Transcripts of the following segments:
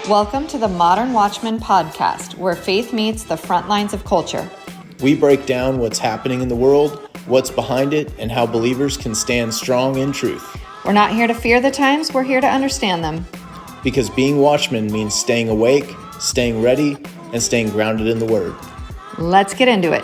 Welcome to the Modern Watchman podcast, where faith meets the front lines of culture. We break down what's happening in the world, what's behind it, and how believers can stand strong in truth. We're not here to fear the times, we're here to understand them. Because being watchmen means staying awake, staying ready, and staying grounded in the Word. Let's get into it.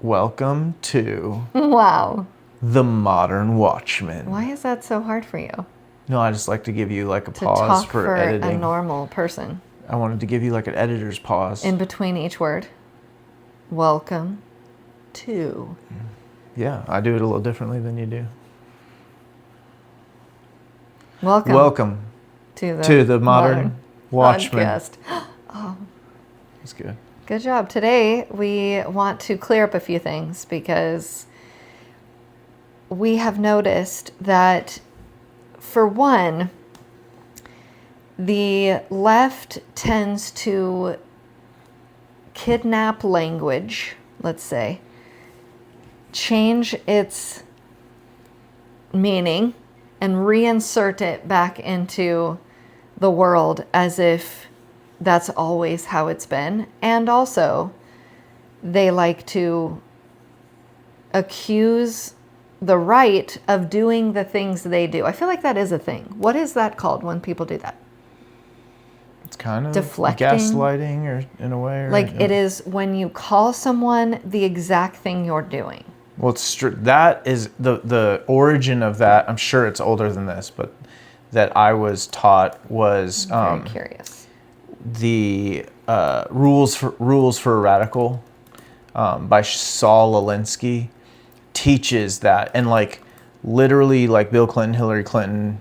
Welcome to Wow. the Modern Watchman. Why is that so hard for you? No, I just like to give you like a To pause talk for for editing. a normal person I wanted to give you like an editor's pause. in between each word. Welcome to. Yeah, I do it a little differently than you do. Welcome to the Modern Watchman. podcast. That's good. Good job. Today, we want to clear up a few things because we have noticed that, for one, the left tends to kidnap language, let's say, change its meaning, and reinsert it back into the world as if that's always how it's been. And also, they like to accuse the right of doing the things they do. I feel like that is a thing. What is that called when people do that? It's kind of Deflecting. gaslighting, or in a way. Or, Like it is when you call someone the exact thing you're doing. Well, that is the origin of that. I'm sure it's older than this, but that I was taught was I'm very curious. The rules for a Radical by Saul Alinsky teaches that, and like literally like Bill Clinton, Hillary Clinton,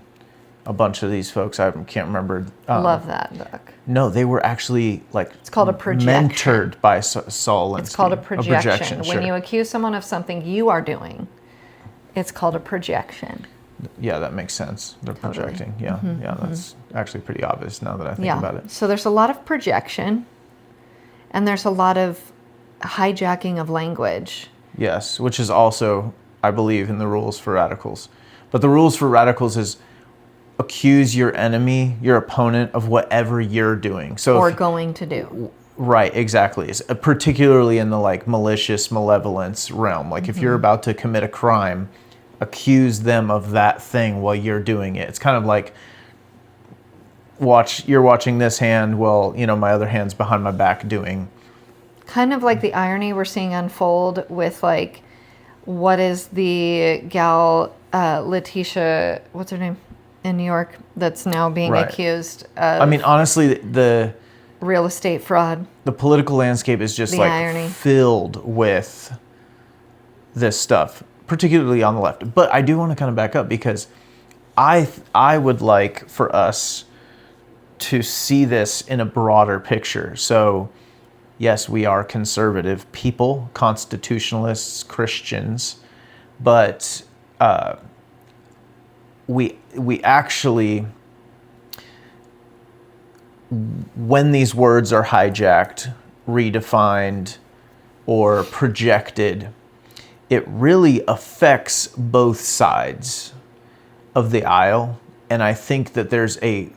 a bunch of these folks, I can't remember. Love that book. No, they were actually like It's called a projection. mentored by Saul Alinsky. It's called a projection. Sure. When you accuse someone of something you are doing, it's called a projection. Yeah, that makes sense. They're Totally. projecting. Yeah, that's actually pretty obvious now that I think about it. So there's a lot of projection, and there's a lot of hijacking of language. Yes, which is also, I believe, in the rules for radicals. But the rules for radicals is accuse your enemy, your opponent, of whatever you're doing. So Or going to do. Right, exactly. Particularly in the like malicious malevolence realm. Like if you're about to commit a crime, accuse them of that thing while you're doing it. It's kind of like you're watching this hand while, my other hand's behind my back doing. Kind of like the irony we're seeing unfold with like, what is the gal, Letitia, what's her name, in New York, that's now being Right. accused of I mean, honestly, the real estate fraud. the political landscape is just The like irony. filled with this stuff, particularly on the left. But I do want to kind of back up because I would like for us to see this in a broader picture. So, yes, we are conservative people, constitutionalists, Christians, but we actually, when these words are hijacked, redefined, or projected, it really affects both sides of the aisle. And I think that there's a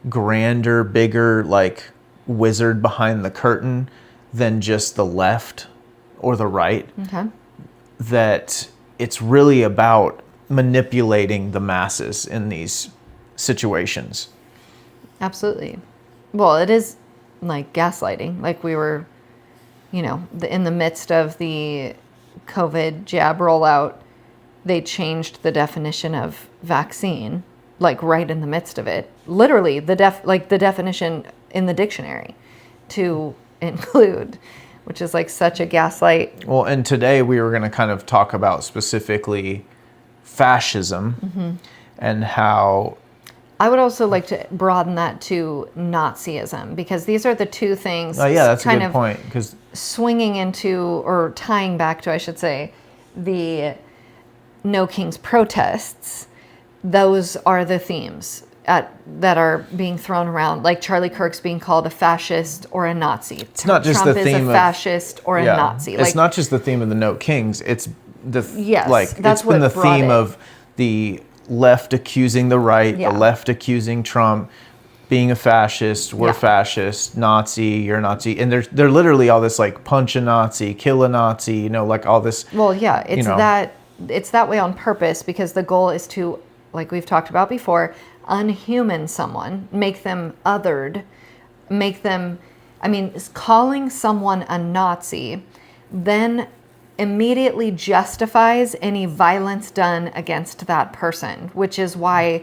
grander, bigger, like, wizard behind the curtain than just the left or the right. Okay. That it's really about manipulating the masses in these situations. Absolutely. Well, it is like gaslighting. Like we were, in the midst of the COVID jab rollout, they changed the definition of vaccine, like right in the midst of it. Literally, the definition in the dictionary to include, which is like such a gaslight. Well, and today we were going to kind of talk about specifically fascism and how... I would also like to broaden that to Nazism, because these are the two things. Oh, yeah, that's a kind good of point. Because swinging into, or tying back to, I should say, the No Kings protests. Those are the themes that are being thrown around, like Charlie Kirk's being called a fascist or a Nazi. It's not just Trump the is theme a of fascist or a Nazi. It's not just the theme of the No Kings. It's Yes, like that's it's been what the brought theme it. of the left accusing the right, Yeah. the left accusing Trump being a fascist, we're Yeah. fascist, Nazi, you're a Nazi, and they're literally all this like punch a Nazi, kill a Nazi, you know, like all this. Well, yeah, you know, it's that way on purpose because the goal is to, like we've talked about before, unhuman someone, make them othered, make them, I mean, calling someone a Nazi then immediately justifies any violence done against that person, which is why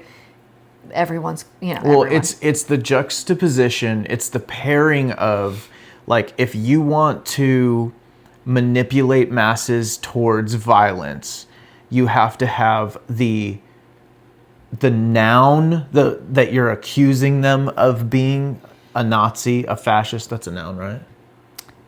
everyone's, Well, everyone. it's the juxtaposition, it's the pairing of, like, if you want to manipulate masses towards violence, you have to have the noun that you're accusing them of being a Nazi, a fascist. That's a noun, right?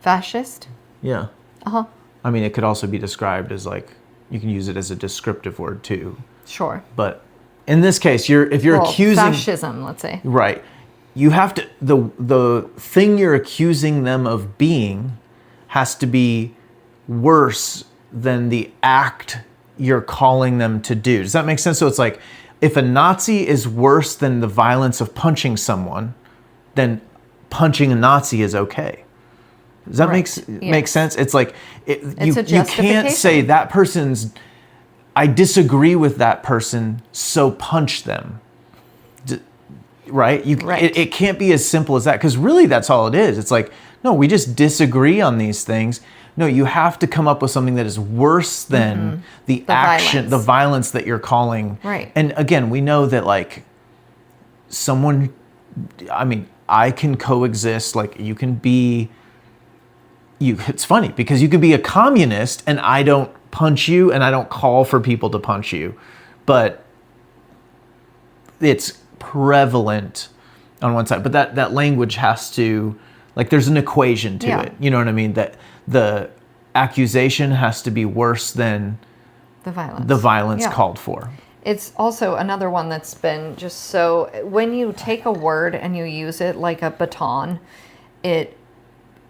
Fascist? Yeah. Uh-huh. I mean, it could also be described as, like, you can use it as a descriptive word too. Sure. But in this case, if you're accusing fascism, let's say. right, you have to the thing you're accusing them of being has to be worse than the act you're calling them to do. Does that make sense? So it's like, if a Nazi is worse than the violence of punching someone, then punching a Nazi is okay. Does that make sense? It's like you can't say that person's. I disagree with that person, so punch them. Right? It can't be as simple as that, because really that's all it is. It's like, no, we just disagree on these things. No, you have to come up with something that is worse than the action, the violence that you're calling. Right. And again, we know that, like, someone, I mean, I can coexist. Like, you can be, it's funny because you can be a communist and I don't punch you and I don't call for people to punch you, but it's prevalent on one side. But that language has to, like, there's an equation to it. You know what I mean? That the accusation has to be worse than the violence called for. It's also another one that's been just so, when you take a word and you use it like a baton, it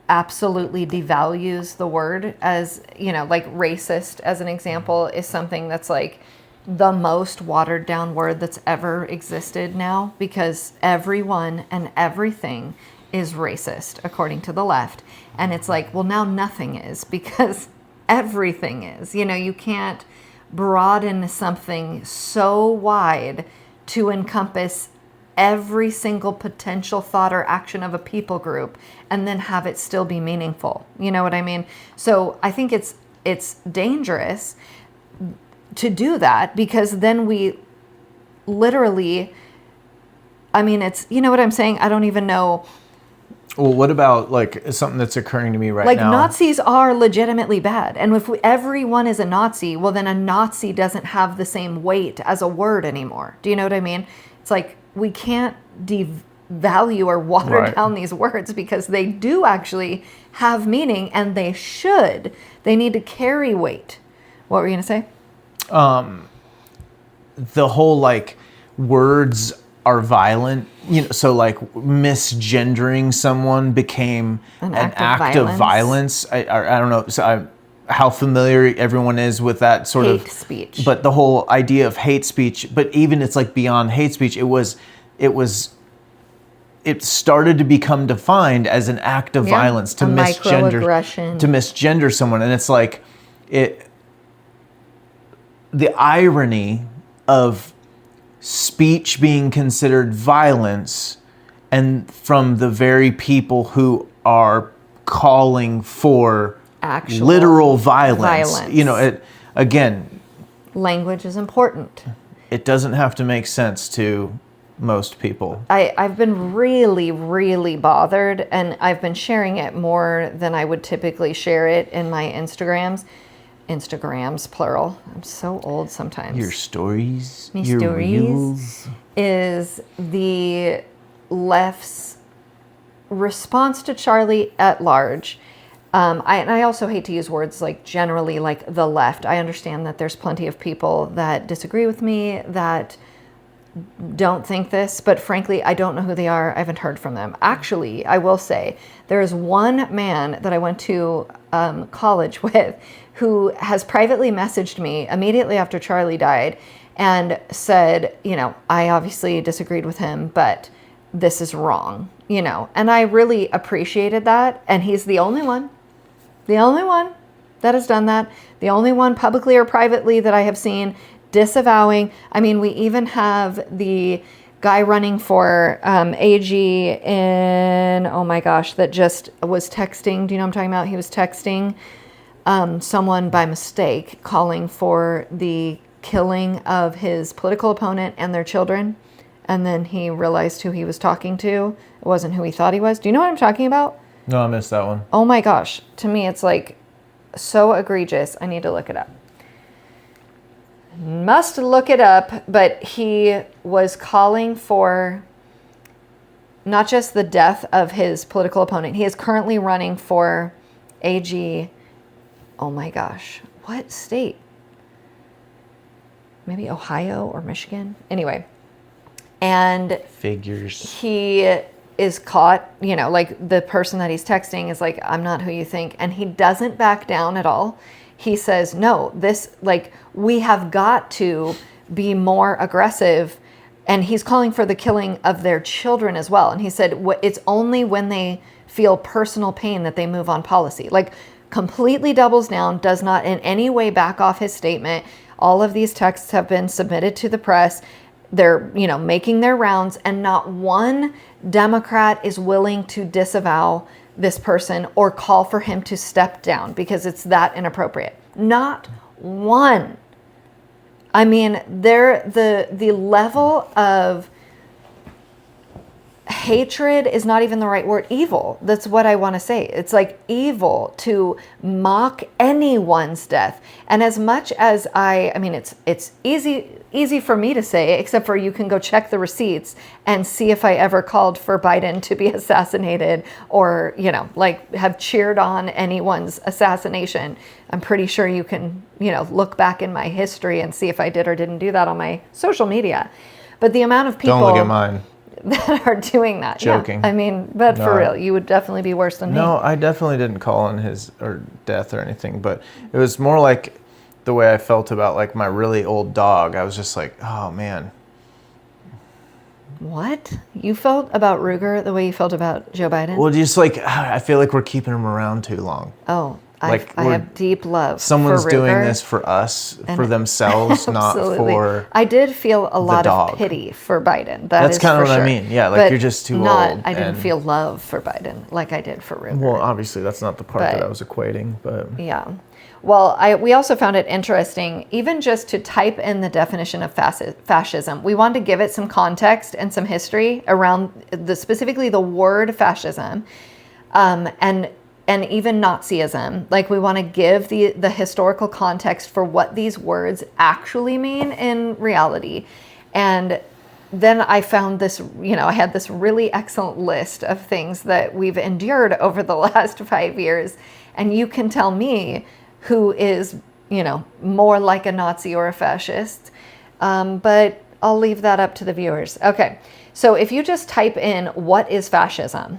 absolutely devalues the word. As, like racist, as an example, is something that's like the most watered down word that's ever existed now, because everyone and everything is racist according to the left. And it's like, well, now nothing is, because everything is. You can't broaden something so wide to encompass every single potential thought or action of a people group and then have it still be meaningful. You know what I mean? So I think it's dangerous to do that, because then we literally, I mean, it's, you know what I'm saying? I don't even know. Well, what about, like, something that's occurring to me right like now? Like, Nazis are legitimately bad. And if everyone is a Nazi, well, then a Nazi doesn't have the same weight as a word anymore. Do you know what I mean? It's like, we can't devalue or water down these words, because they do actually have meaning, and they should. They need to carry weight. What were you going to say? The whole, like, words are violent, so, like, misgendering someone became an act of violence. I don't know how familiar everyone is with that sort of hate speech. But the whole idea of hate speech, but even it's like beyond hate speech, it started to become defined as an act of violence, to misgender someone. And it's like, the irony of speech being considered violence, and from the very people who are calling for actual literal violence. Again, language is important. It doesn't have to make sense to most people. I've been really, really bothered, and I've been sharing it more than I would typically share it in my Instagrams, plural. I'm so old sometimes. Your stories, your reels. Is the left's response to Charlie at large. I also hate to use words like generally, like the left. I understand that there's plenty of people that disagree with me, that don't think this, but frankly, I don't know who they are. I haven't heard from them. Actually, I will say there is one man that I went to college with who has privately messaged me immediately after Charlie died and said, I obviously disagreed with him, but this is wrong, and I really appreciated that. And he's the only one that has done that. The only one publicly or privately that I have seen disavowing. I mean, we even have the guy running for AG in, oh my gosh, that just was texting. Do you know what I'm talking about? He was texting someone by mistake calling for the killing of his political opponent and their children. And then he realized who he was talking to. It wasn't who he thought he was. Do you know what I'm talking about? No, I missed that one. Oh my gosh. To me, it's like so egregious. I need to look it up. Must look it up, but he was calling for not just the death of his political opponent. He is currently running for AG. Oh my gosh. What state? Maybe Ohio or Michigan. Anyway. And figures. He is caught, like the person that he's texting is like, I'm not who you think. And he doesn't back down at all. He says, no, we have got to be more aggressive. And he's calling for the killing of their children as well. And he said, it's only when they feel personal pain that they move on policy. Like, completely doubles down, does not in any way back off his statement. All of these texts have been submitted to the press. They're, making their rounds, and not one Democrat is willing to disavow this person or call for him to step down because it's that inappropriate. Not one. I mean, the level of hatred is not even the right word. Evil. That's what I want to say. It's like evil to mock anyone's death. And as much as it's easy for me to say, except for you can go check the receipts and see if I ever called for Biden to be assassinated or, have cheered on anyone's assassination. I'm pretty sure you can, look back in my history and see if I did or didn't do that on my social media. But the amount of people... Don't look at mine. That are doing that. Joking. Yeah. But for real, you would definitely be worse than me. No, I definitely didn't call on his or death or anything, but it was more like the way I felt about like my really old dog. I was just like, oh man. What? You felt about Ruger the way you felt about Joe Biden? Well, just like, I feel like we're keeping him around too long. Oh, I have deep love someone's for Ruger. Doing this for us, for themselves, not for I did feel a lot dog. of pity for Biden. That's kind of what sure. I mean. Yeah, like, but you're just too old. I didn't feel love for Biden like I did for Ruger. Well, obviously that's not the part that I was equating, but yeah. Well, we also found it interesting, even just to type in the definition of fascism. We wanted to give it some context and some history around specifically the word fascism, and even Nazism. Like, we want to give the historical context for what these words actually mean in reality. And then I found this, I had this really excellent list of things that we've endured over the last 5 years. And you can tell me who is, more like a Nazi or a fascist. But I'll leave that up to the viewers. Okay, so if you just type in, what is fascism?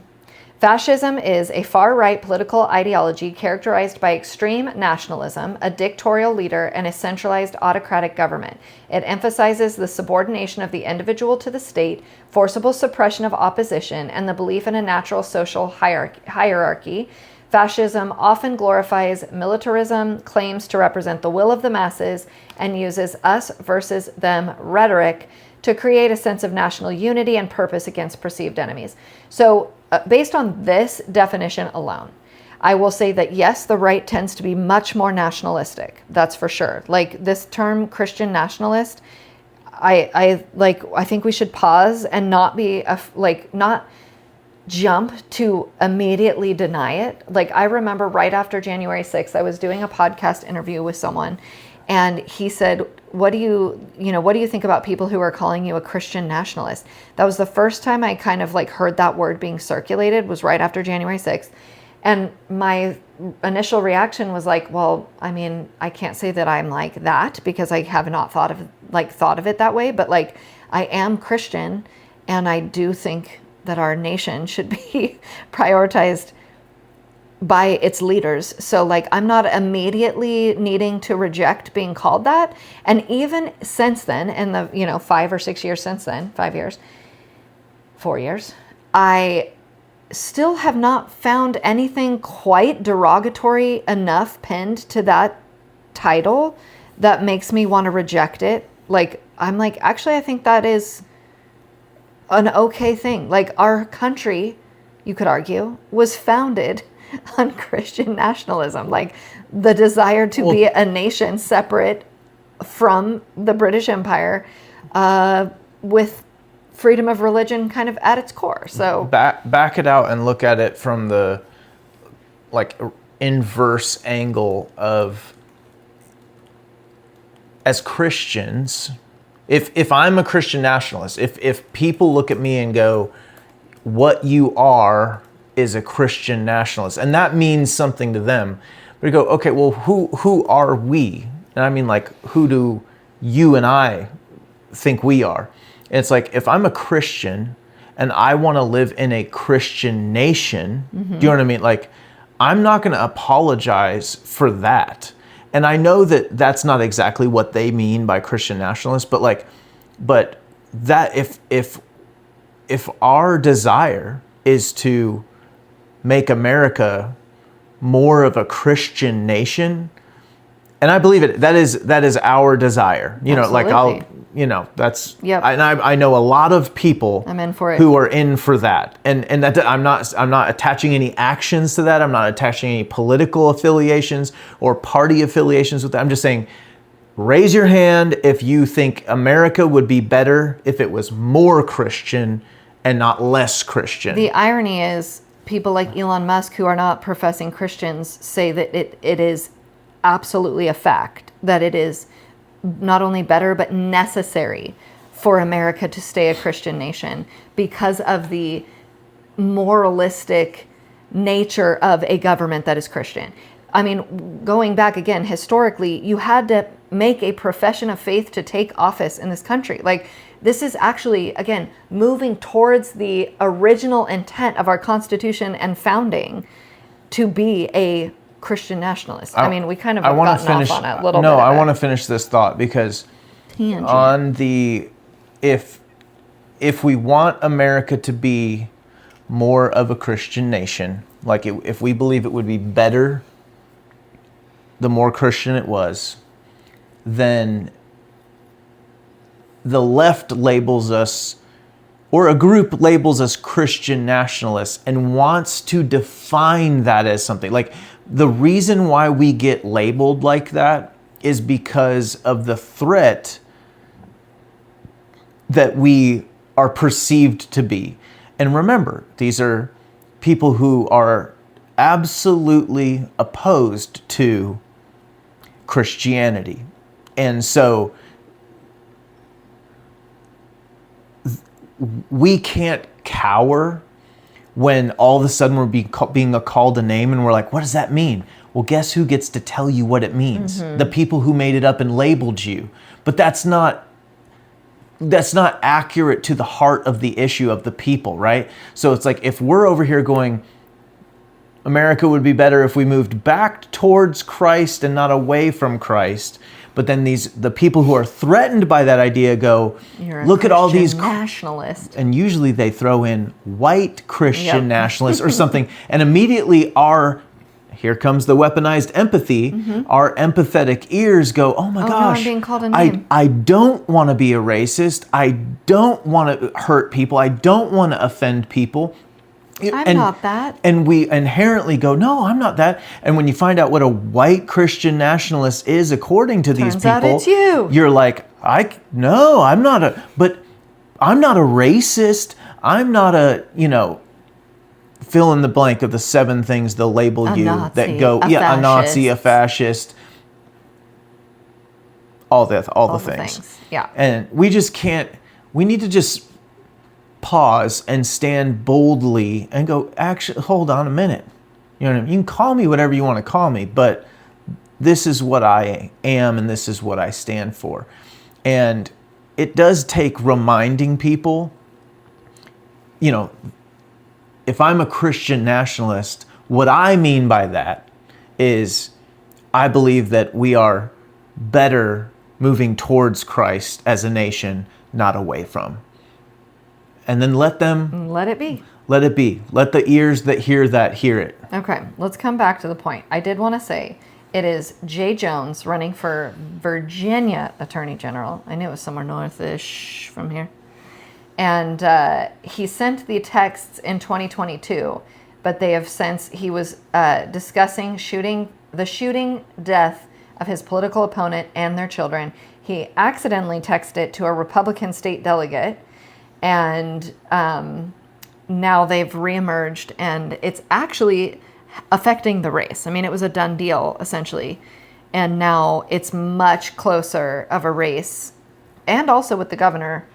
Fascism is a far-right political ideology characterized by extreme nationalism, a dictatorial leader, and a centralized autocratic government. It emphasizes the subordination of the individual to the state, forcible suppression of opposition, and the belief in a natural social hierarchy. Fascism often glorifies militarism, claims to represent the will of the masses, and uses us versus them rhetoric to create a sense of national unity and purpose against perceived enemies. So, based on this definition alone, I will say that yes, the right tends to be much more nationalistic. That's for sure. Like, this term Christian nationalist, I think we should pause and not jump to immediately deny it. Like, I remember right after January 6th, I was doing a podcast interview with someone, and he said, what do you think about people who are calling you a Christian nationalist? That was the first time I kind of heard that word being circulated, was right after January 6th. And my initial reaction was like, well, I can't say that I'm like that because I have not thought of it that way. But I am Christian, and I do think that our nation should be prioritized by its leaders. So like, I'm not immediately needing to reject being called that. And even since then, in the 5 or 6 years since then, 5 years, 4 years, I still have not found anything quite derogatory enough pinned to that title that makes me want to reject it. Like, I'm like, actually, I think that is an okay thing. Like, our country, you could argue, was founded on Christian nationalism, like the desire to be a nation separate from the British Empire, with freedom of religion kind of at its core. So back it out and look at it from the like inverse angle of, as Christians, if I'm a Christian nationalist, if people look at me and go, what you are is a Christian nationalist, and that means something to them, but you go, okay, well, who are we? And I mean, like, who do you and I think we are? And it's like, if I'm a Christian and I want to live in a Christian nation, do you know what I mean? Like, I'm not going to apologize for that. And I know that that's not exactly what they mean by Christian nationalists, but that if our desire is to make America more of a Christian nation, and I believe it, that is our desire. You know, like that's, yep. I know a lot of people I'm in for it, who are in for that. And that I'm not attaching any actions to that. I'm not attaching any political affiliations or party affiliations with that. I'm just saying, raise your hand if you think America would be better if it was more Christian and not less Christian. The irony is, people like Elon Musk, who are not professing Christians, say that it is absolutely a fact that it is not only better but necessary for America to stay a Christian nation because of the moralistic nature of a government that is Christian. I mean, going back again, historically, you had to make a profession of faith to take office in this country. Like, this is actually, again, moving towards the original intent of our Constitution and founding to be a Christian nationalist. I mean, we kind of have gotten off on a little bit. No, I want to finish this thought because tangent. On the, if we want America to be more of a Christian nation, like if we believe it would be better the more Christian it was, then the left labels us, or a group labels us Christian nationalists and wants to define that as something. Like, the reason why we get labeled like that is because of the threat that we are perceived to be. And remember, these are people who are absolutely opposed to Christianity. And so we can't cower when all of a sudden we're being called a name and we're like, what does that mean? Well, guess who gets to tell you what it means? The people who made it up and labeled you. But that's not accurate to the heart of the issue of the people, right? So it's like, if we're over here going, America would be better if we moved back towards Christ and not away from Christ. But then the people who are threatened by that idea go, look at all these nationalists. And usually they throw in white Christian nationalists or something. And immediately here comes the weaponized empathy. Our empathetic ears go, oh my gosh, I'm being called a name. I don't want to be a racist. I don't want to hurt people. I don't want to offend people. I'm not that. And we inherently go, no, I'm not that. And when you find out what a white Christian nationalist is, according to these people, out it's you. You're like, no, I'm not a racist. I'm not fill in the blank of the 7 things they'll label you Nazi, that go, a Nazi, a fascist, all the things. Yeah. And we need to just pause and stand boldly and go, actually, hold on a minute. You know what I mean? You can call me whatever you want to call me, but this is what I am and this is what I stand for. And it does take reminding people, you know, if I'm a Christian nationalist, what I mean by that is I believe that we are better moving towards Christ as a nation, not away from. And then let it be. Let it be. Let the ears that hear that hear it. Okay, let's come back to the point. I did want to say it is Jay Jones running for Virginia Attorney General. I knew it was somewhere north-ish from here. And he sent the texts in 2022, but they have since, he was discussing the shooting death of his political opponent and their children. He accidentally texted it to a Republican state delegate, and now they've reemerged, and it's actually affecting the race. I mean, it was a done deal, essentially, and now it's much closer of a race, and also with the governor,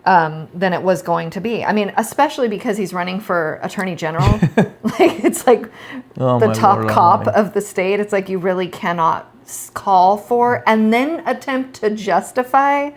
than it was going to be. I mean, especially because he's running for attorney general. Like, it's like the top cop of the state. It's like you really cannot call for and then attempt to justify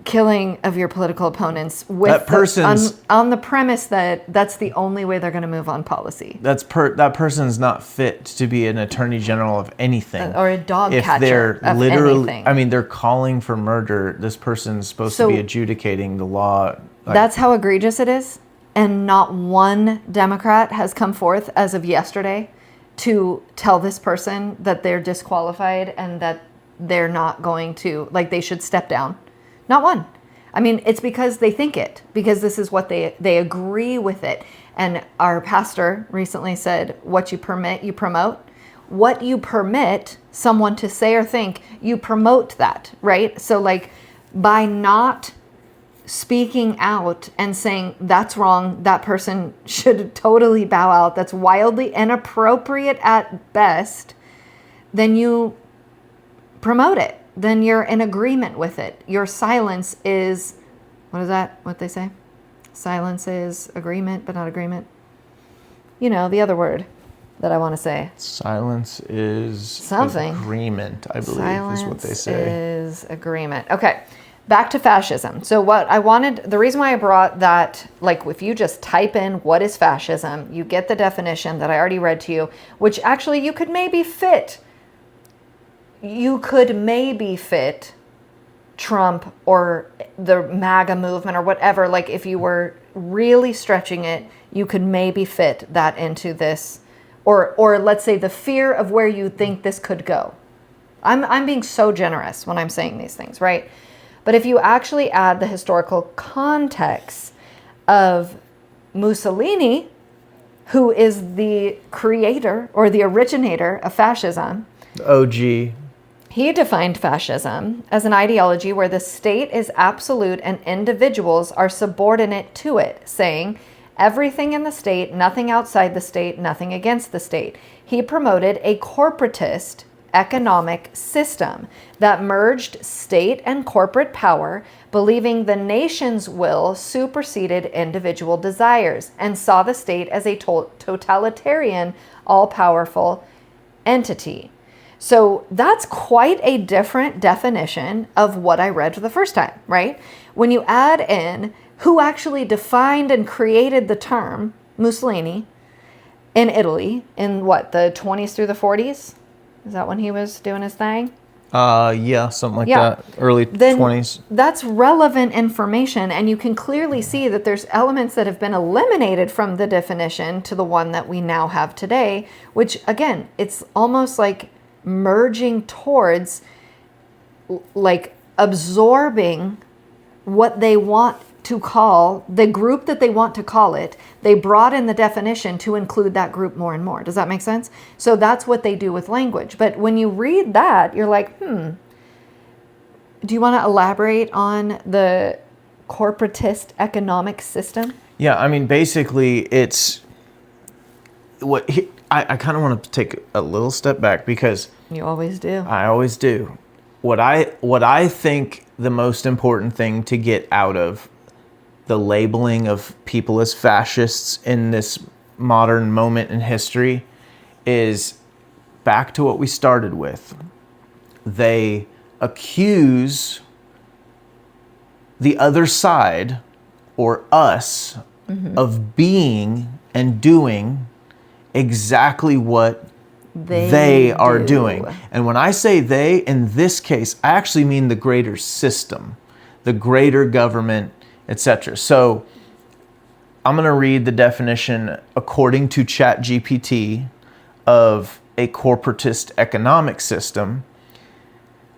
killing of your political opponents with that person's on the premise that that's the only way they're going to move on policy. That person's not fit to be an attorney general of anything, or a dog if catcher they're of literally anything. I mean, they're calling for murder. This person's supposed to be adjudicating the law. That's how egregious it is, and not one Democrat has come forth as of yesterday to tell this person that they're disqualified and that they're not going to, like, they should step down. Not one. I mean, it's because they think it, because this is what they agree with it. And our pastor recently said, what you permit, you promote. What you permit someone to say or think, you promote that, right? So, like, by not speaking out and saying that's wrong, that person should totally bow out, that's wildly inappropriate at best, then you promote it. Then you're in agreement with it. Your silence is, what is that? What they say? Silence is agreement, but not agreement. You know, the other word that I want to say. Silence is something. Agreement, I believe, Silence is what they say. Is agreement. Okay, back to fascism. So what I wanted, the reason why I brought that, like, if you just type in what is fascism, you get the definition that I already read to you, which actually you could maybe fit. You could maybe fit Trump or the MAGA movement or whatever. Like, if you were really stretching it, you could maybe fit that into this, or let's say the fear of where you think this could go. I'm being so generous when I'm saying these things, right? But if you actually add the historical context of Mussolini, who is the creator or the originator of fascism, the OG. He defined fascism as an ideology where the state is absolute and individuals are subordinate to it, saying everything in the state, nothing outside the state, nothing against the state. He promoted a corporatist economic system that merged state and corporate power, believing the nation's will superseded individual desires, and saw the state as a totalitarian, all-powerful entity. So that's quite a different definition of what I read for the first time, right? When you add in who actually defined and created the term Mussolini in Italy in what, the 20s through the 40s? Is that when he was doing his thing? Yeah, something like that. Early 20s. That's relevant information, and you can clearly see that there's elements that have been eliminated from the definition to the one that we now have today, which, again, it's almost like merging towards, like, absorbing what they want to call the group that they want to call it. They brought in the definition to include that group more and more. Does that make sense? So that's what they do with language. But when you read that, you're like, do you want to elaborate on the corporatist economic system? Yeah, I mean, basically, it's what I kind of want to take a little step back, because you always do. I always do. What I think the most important thing to get out of the labeling of people as fascists in this modern moment in history is back to what we started with. They accuse the other side, or us, of being and doing exactly what they are doing. And when I say they, in this case, I actually mean the greater system, the greater government, etc. So I'm going to read the definition according to ChatGPT of a corporatist economic system,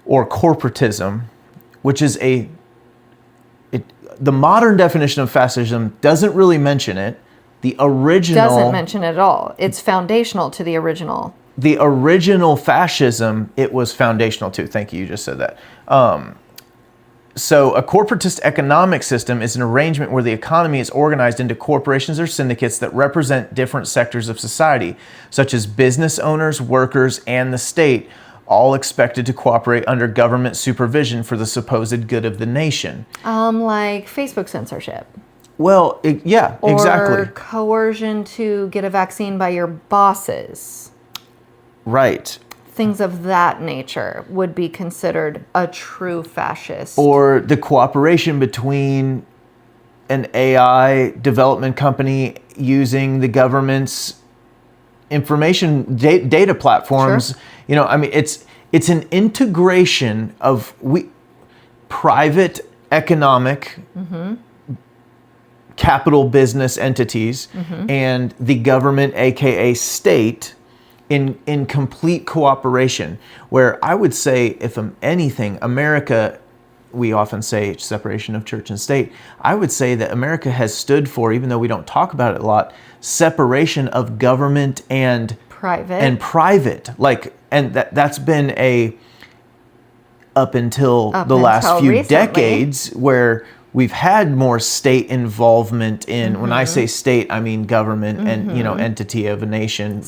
or corporatism, which is the modern definition of fascism doesn't really mention it. The original doesn't mention it at all. It's foundational to the original. The original fascism, it was foundational to. Thank you, you just said that. So a corporatist economic system is an arrangement where the economy is organized into corporations or syndicates that represent different sectors of society, such as business owners, workers, and the state, all expected to cooperate under government supervision for the supposed good of the nation. Like Facebook censorship. Well, yeah, exactly. Or coercion to get a vaccine by your bosses. Right. Things of that nature would be considered a true fascist. Or the cooperation between an AI development company using the government's information data platforms. Sure. You know, I mean, it's an integration of private economic capital business entities and the government, aka state, in complete cooperation. Where I would say, if anything, America, we often say separation of church and state. I would say that America has stood for, even though we don't talk about it a lot, separation of government and private. Like, and that's been up until the last few decades, where we've had more state involvement in, when I say state, I mean government and, entity of a nation. The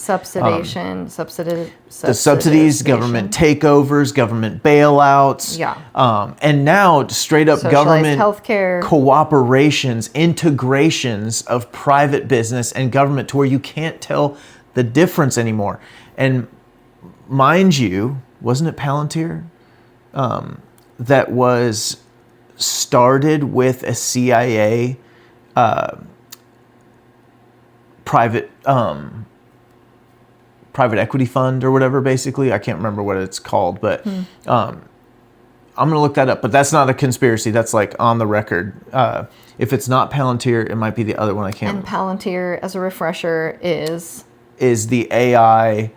subsidies, government takeovers, government bailouts. Yeah. And now straight up Socialized government healthcare. Cooperations, integrations of private business and government to where you can't tell the difference anymore. And mind you, wasn't it Palantir that was started with a CIA private equity fund or whatever, basically? I can't remember what it's called, but I'm going to look that up. But that's not a conspiracy. That's like on the record. If it's not Palantir, it might be the other one. I can't. And Palantir, as a refresher, is the AI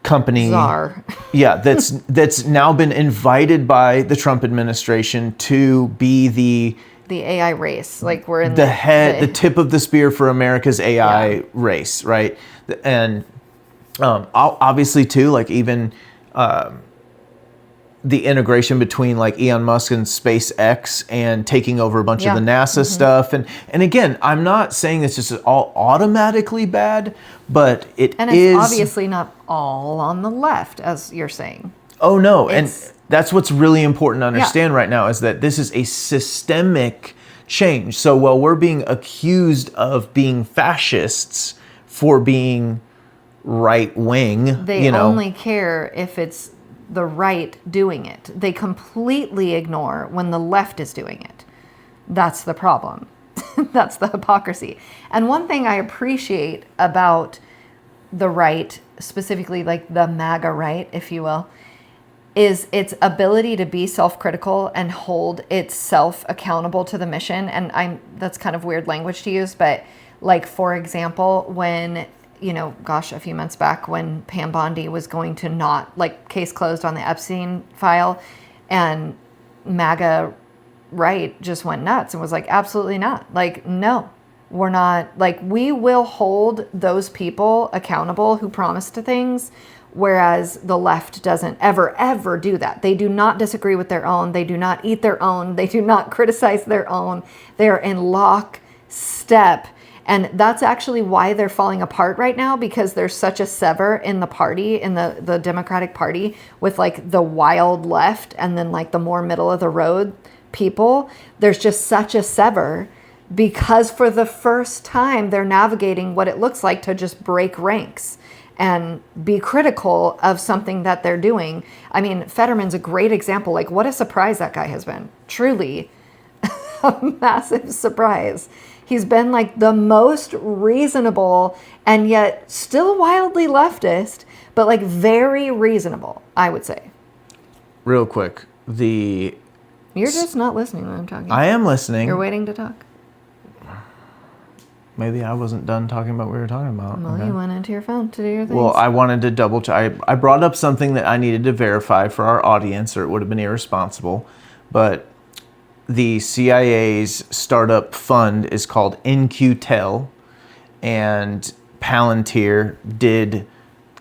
company czar. Yeah, that's now been invited by the Trump administration to be the AI race. Like, we're in the tip of the spear for America's AI race, right? And obviously too, like, even the integration between like Elon Musk and SpaceX and taking over a bunch of the NASA stuff. And again, I'm not saying this is all automatically bad, but it's obviously not all on the left, as you're saying. Oh no, and that's what's really important to understand right now, is that this is a systemic change. So while we're being accused of being fascists for being right-wing, they only care if it's the right doing it. They completely ignore when the left is doing it. That's the problem. That's the hypocrisy. And one thing I appreciate about the right, specifically like the MAGA right, if you will, is its ability to be self-critical and hold itself accountable to the mission. And that's kind of weird language to use, but like, for example, when a few months back, when Pam Bondi was going to not, like, case closed on the Epstein file, and MAGA right just went nuts and was like, absolutely not. Like, no, we're not. Like, we will hold those people accountable who promised to things, whereas the left doesn't ever do that. They do not disagree with their own. They do not eat their own. They do not criticize their own. They are in lockstep. And that's actually why they're falling apart right now, because there's such a sever in the party, in the Democratic Party, with like the wild left and then like the more middle of the road people. There's just such a sever, because for the first time they're navigating what it looks like to just break ranks and be critical of something that they're doing. I mean, Fetterman's a great example. Like, what a surprise that guy has been. Truly. a massive surprise. He's been like the most reasonable and yet still wildly leftist, but like very reasonable, I would say. Real quick, You're just not listening when I'm talking. I am listening. You're waiting to talk. Maybe I wasn't done talking about what we were talking about. Well, you went into your phone to do your things. Well, I wanted to double check. I brought up something that I needed to verify for our audience, or it would have been irresponsible. But the CIA's startup fund is called In-Q-Tel, and Palantir did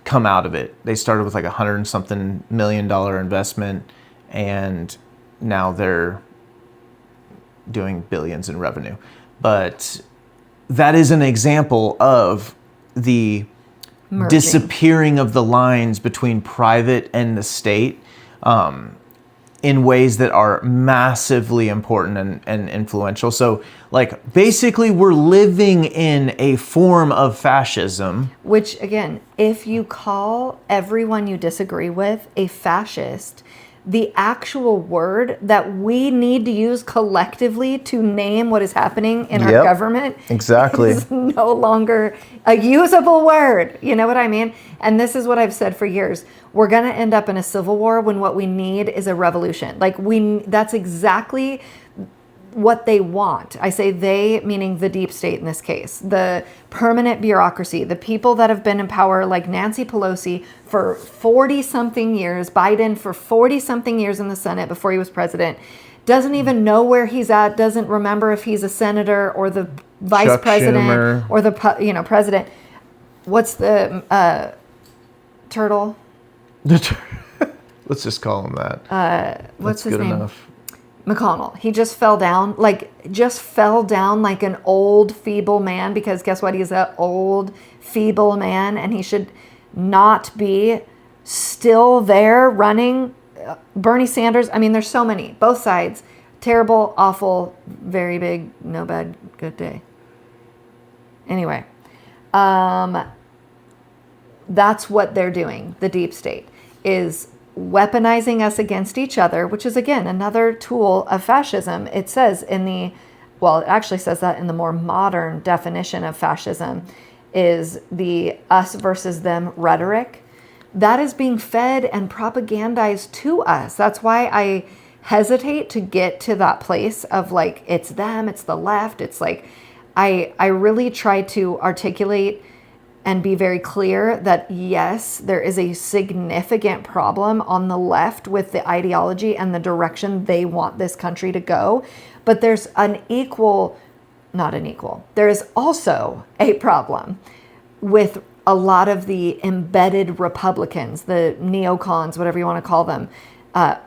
come out of it. They started with like $100-something million investment, and now they're doing billions in revenue. But that is an example of the Merging. disappearing of the lines between private and the state in ways that are massively important and influential. So, like, basically, we're living in a form of fascism. Which, again, if you call everyone you disagree with a fascist, the actual word that we need to use collectively to name what is happening in our government exactly. is no longer a usable word. You know what I mean? And this is what I've said for years. We're going to end up in a civil war when what we need is a revolution. That's exactly what they want. I say they, meaning the deep state in this case, the permanent bureaucracy, the people that have been in power, like Nancy Pelosi for 40 something years, Biden for 40 something years in the Senate before he was president, doesn't even know where he's at, doesn't remember if he's a senator or the vice Chuck president Schumer. or the president. What's the turtle? Let's just call him that. What's That's his good name? enough. McConnell. He just fell down like an old, feeble man, because guess what? He's an old, feeble man, and he should not be still there running. Bernie Sanders. I mean, there's so many. Both sides. Terrible, awful, very big, no bad, good day. Anyway, that's what they're doing. The deep state is weaponizing us against each other, which is, again, another tool of fascism. It says it actually says that in the more modern definition of fascism is the us versus them rhetoric. That is being fed and propagandized to us. That's why I hesitate to get to that place of like, it's them, it's the left. It's like, I really try to articulate and be very clear that yes, there is a significant problem on the left with the ideology and the direction they want this country to go. But there's there is also a problem with a lot of the embedded Republicans, the neocons, whatever you want to call them,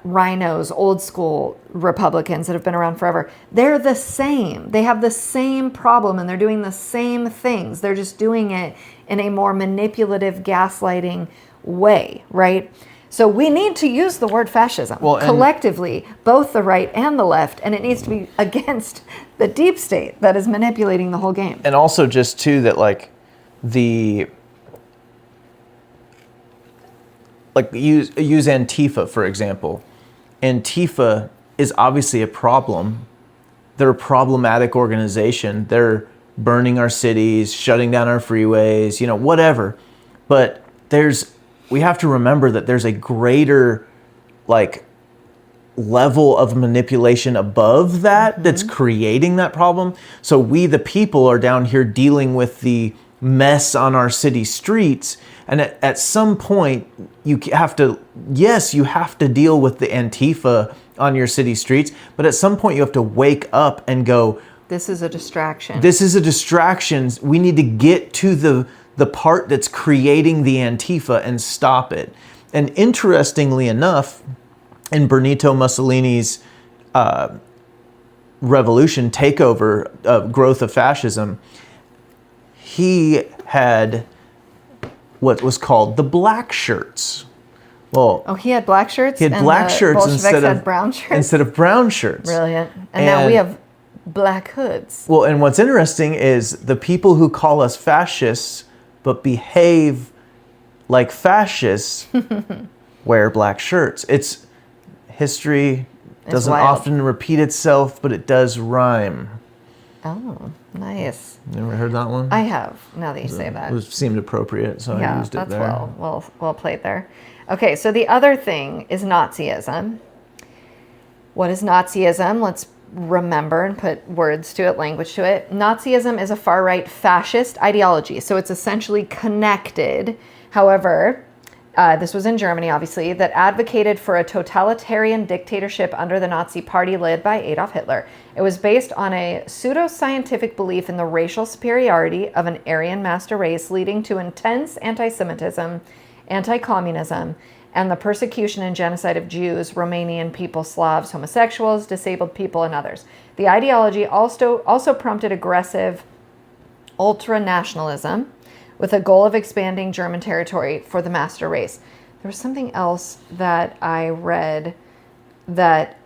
rhinos, old school Republicans that have been around forever. They're the same. They have the same problem and they're doing the same things. They're just doing it in a more manipulative, gaslighting way, right? So we need to use the word fascism collectively, both the right and the left, and it needs to be against the deep state that is manipulating the whole game. And also just too that use Antifa, for example. Antifa is obviously a problem. They're a problematic organization. They're burning our cities, shutting down our freeways, whatever. But we have to remember that there's a greater level of manipulation above that that's creating that problem. So we, the people, are down here dealing with the mess on our city streets. And at some point, you have to deal with the Antifa on your city streets. But at some point, you have to wake up and go, this is a distraction. This is a distraction. We need to get to the part that's creating the Antifa and stop it. And interestingly enough, in Benito Mussolini's revolution, takeover, growth of fascism, he had what was called the black shirts. Well, he had black shirts? He had black shirts instead of brown shirts? Instead of brown shirts. Brilliant. And now we have black hoods. Well, and what's interesting is the people who call us fascists but behave like fascists wear black shirts. It's history Doesn't wild. often repeat itself, but it does rhyme. Oh, nice. You ever heard that one? I have, now that you say that. It seemed appropriate, so I used it that's there. well played there. Okay, so the other thing is Nazism. What is Nazism? Let's remember and put words to it, language to it. Nazism is a far-right fascist ideology, so it's essentially connected. However, this was in Germany, obviously, that advocated for a totalitarian dictatorship under the Nazi Party led by Adolf Hitler. It was based on a pseudo-scientific belief in the racial superiority of an Aryan master race, leading to intense anti-Semitism, anti-communism, and the persecution and genocide of Jews, Romanian people, Slavs, homosexuals, disabled people, and others. The ideology also prompted aggressive ultra-nationalism, with a goal of expanding German territory for the master race. There was something else that I read that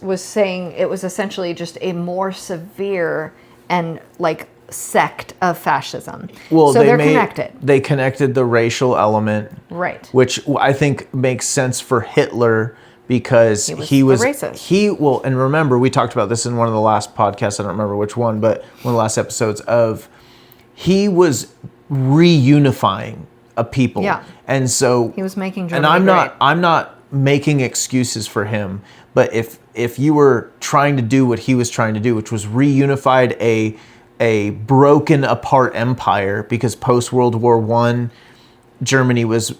was saying it was essentially just a more severe and like sect of fascism. Well, so they're connected. They connected the racial element, right? Which I think makes sense for Hitler because he was racist. And remember, we talked about this in one of the last podcasts. I don't remember which one, but one of the last episodes of he was reunifying a people. Yeah. And so he was making Germany and I'm not making excuses for him, but if you were trying to do what he was trying to do, which was reunified a broken apart empire, because post World War I, Germany was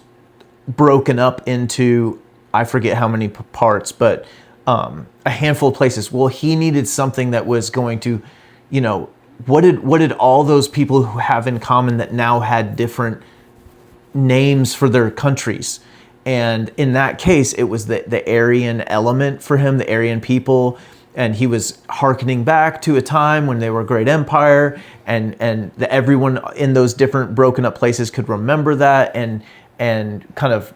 broken up into, I forget how many parts, but a handful of places. Well, he needed something that was going to, what did all those people who have in common that now had different names for their countries? And in that case, it was the Aryan element for him, the Aryan people. And he was hearkening back to a time when they were a great empire, and everyone in those different broken up places could remember that and kind of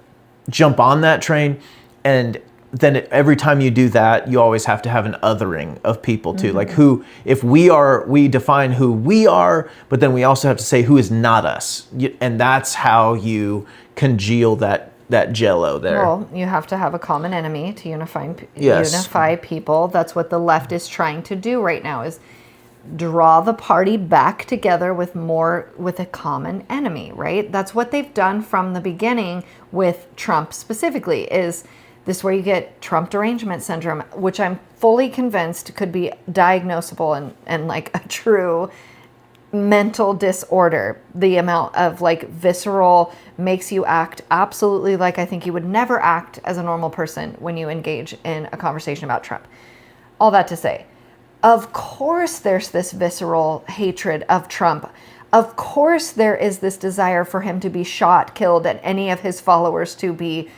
jump on that train. And then every time you do that, you always have to have an othering of people too. Mm-hmm. Like we define who we are, but then we also have to say who is not us. And that's how you congeal that jello there. Well, you have to have a common enemy to unify people. That's what the left is trying to do right now, is draw the party back together with a common enemy, right? That's what they've done from the beginning with Trump specifically. Is this where you get Trump derangement syndrome, which I'm fully convinced could be diagnosable and like a true mental disorder. The amount of like visceral makes you act absolutely like I think you would never act as a normal person when you engage in a conversation about Trump. All that to say, of course there's this visceral hatred of Trump. Of course there is this desire for him to be shot, killed, and any of his followers to be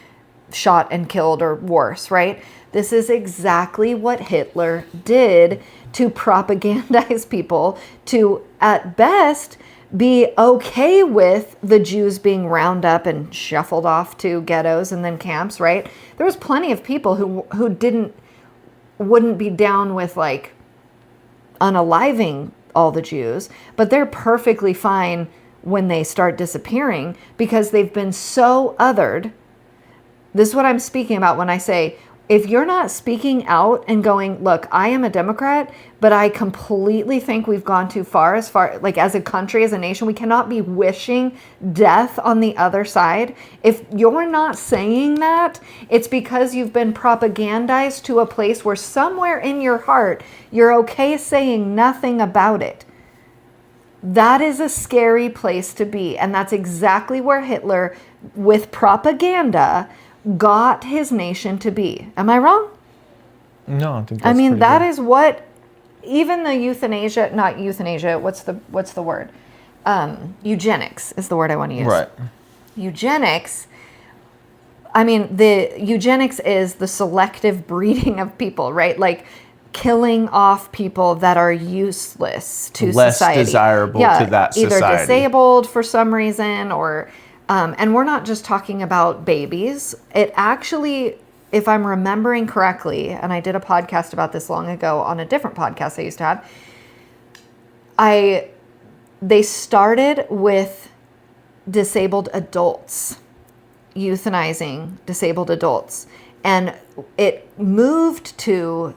shot and killed or worse, right? This is exactly what Hitler did to propagandize people to, at best, be okay with the Jews being round up and shuffled off to ghettos and then camps, right? There was plenty of people who wouldn't be down with like unaliving all the Jews, but they're perfectly fine when they start disappearing because they've been so othered. This is what I'm speaking about when I say, if you're not speaking out and going, look, I am a Democrat, but I completely think we've gone too far like as a country, as a nation, we cannot be wishing death on the other side. If you're not saying that, it's because you've been propagandized to a place where somewhere in your heart, you're okay saying nothing about it. That is a scary place to be. And that's exactly where Hitler, with propaganda, got his nation to be. Am I wrong? No, I think that's that good. Is what even the what's the word? Eugenics is the word I want to use. Right. Eugenics, the eugenics is the selective breeding of people, right? Like killing off people that are useless to less society. Less desirable to that society. Either disabled for some reason or and we're not just talking about babies. It actually, if I'm remembering correctly, and I did a podcast about this long ago on a different podcast I used to have, they started with disabled adults, euthanizing disabled adults. And it moved to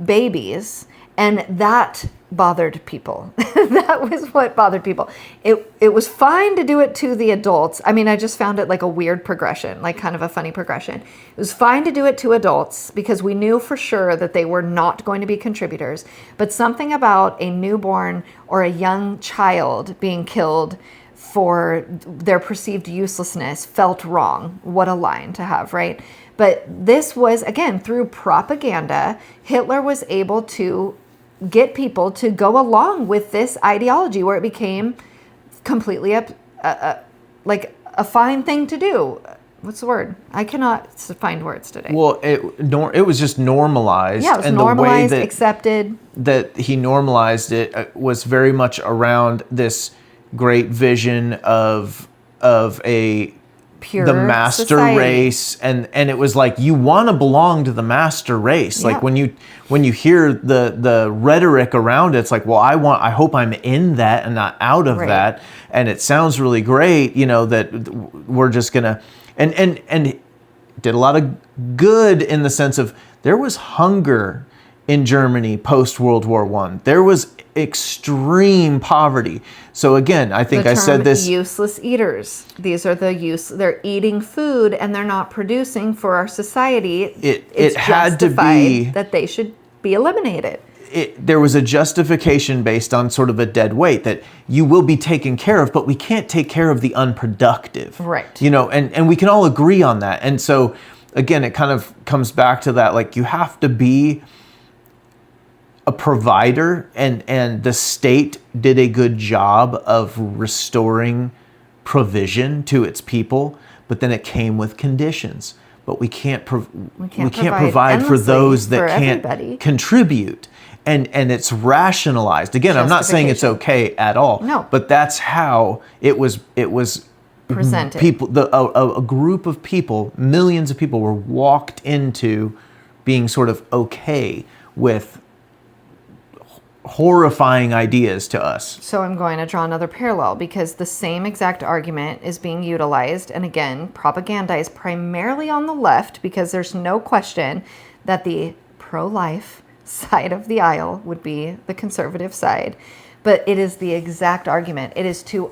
babies, and that bothered people. That was what bothered people. It was fine to do it to the adults. I mean, I just found it like a weird progression, like kind of a funny progression. It was fine to do it to adults because we knew for sure that they were not going to be contributors. But something about a newborn or a young child being killed for their perceived uselessness felt wrong. What a line to have, right? But this was, again, through propaganda. Hitler was able to get people to go along with this ideology where it became completely like a fine thing to do. What's the word? I cannot find words today. Well, it was just normalized. Yeah, it was and normalized, the way accepted. That he normalized it was very much around this great vision of the master society. race, and it was like you want to belong to the master race. Yeah. Like when you hear the rhetoric around it, it's like, well, I hope I'm in that and not out of Right. that. And it sounds really great, that we're just gonna and did a lot of good in the sense of there was hunger in Germany post World War I. There was extreme poverty. So again, I think I said this. Useless eaters. These are they're eating food and they're not producing for our society. It's had to be that they should be eliminated. There was a justification based on sort of a dead weight that you will be taken care of, but we can't take care of the unproductive. Right. And we can all agree on that. And so again, it kind of comes back to that, like you have to be a provider, and the state did a good job of restoring provision to its people, but then it came with conditions. But we can't provide for those that can't contribute, and it's rationalized. Again, I'm not saying it's okay at all. No, but that's how it was presented. People, a group of people, millions of people, were walked into being sort of okay with horrifying ideas to us. So I'm going to draw another parallel because the same exact argument is being utilized and again propagandized primarily on the left, because there's no question that the pro-life side of the aisle would be the conservative side. But it is the exact argument. It is to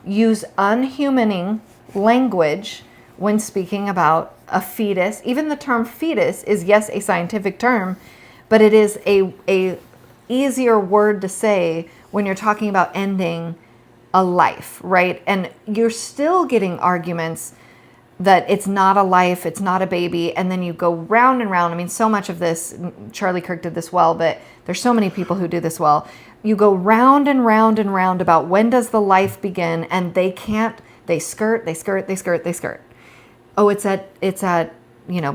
use unhumaning language when speaking about a fetus. Even the term fetus is, yes, a scientific term, but it is a easier word to say when you're talking about ending a life, right? And you're still getting arguments that it's not a life, it's not a baby, and then you go round and round. I mean, so much of this, Charlie Kirk did this well, but there's so many people who do this well. You go round and round and round about when does the life begin, and they skirt. Oh, it's at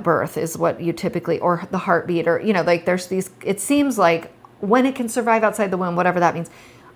birth is what you typically, or the heartbeat, or, like there's these, it seems like when it can survive outside the womb, whatever that means,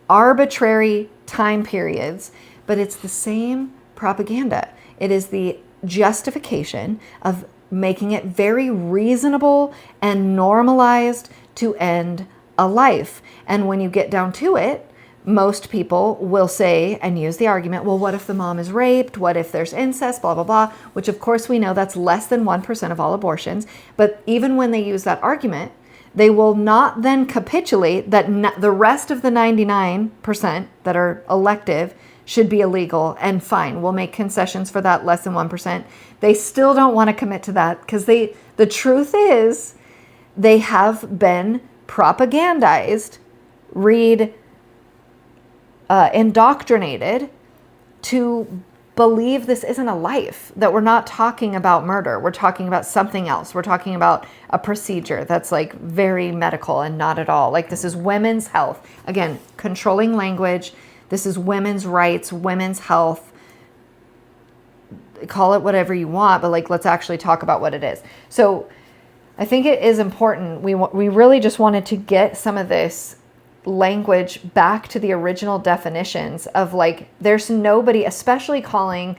arbitrary time periods, but it's the same propaganda. It is the justification of making it very reasonable and normalized to end a life. And when you get down to it, most people will say and use the argument, well, what if the mom is raped? What if there's incest? Blah, blah, blah, which of course we know that's less than 1% of all abortions. But even when they use that argument, they will not then capitulate that the rest of the 99% that are elective should be illegal and fine. We'll make concessions for that less than 1%. They still don't want to commit to that because the truth is they have been propagandized, indoctrinated to believe this isn't a life, that we're not talking about murder. We're talking about something else. We're talking about a procedure that's like very medical and not at all. Like this is women's health. Again, controlling language. This is women's rights, women's health. Call it whatever you want, but like let's actually talk about what it is. So I think it is important. We really just wanted to get some of this language back to the original definitions of like, there's nobody, especially calling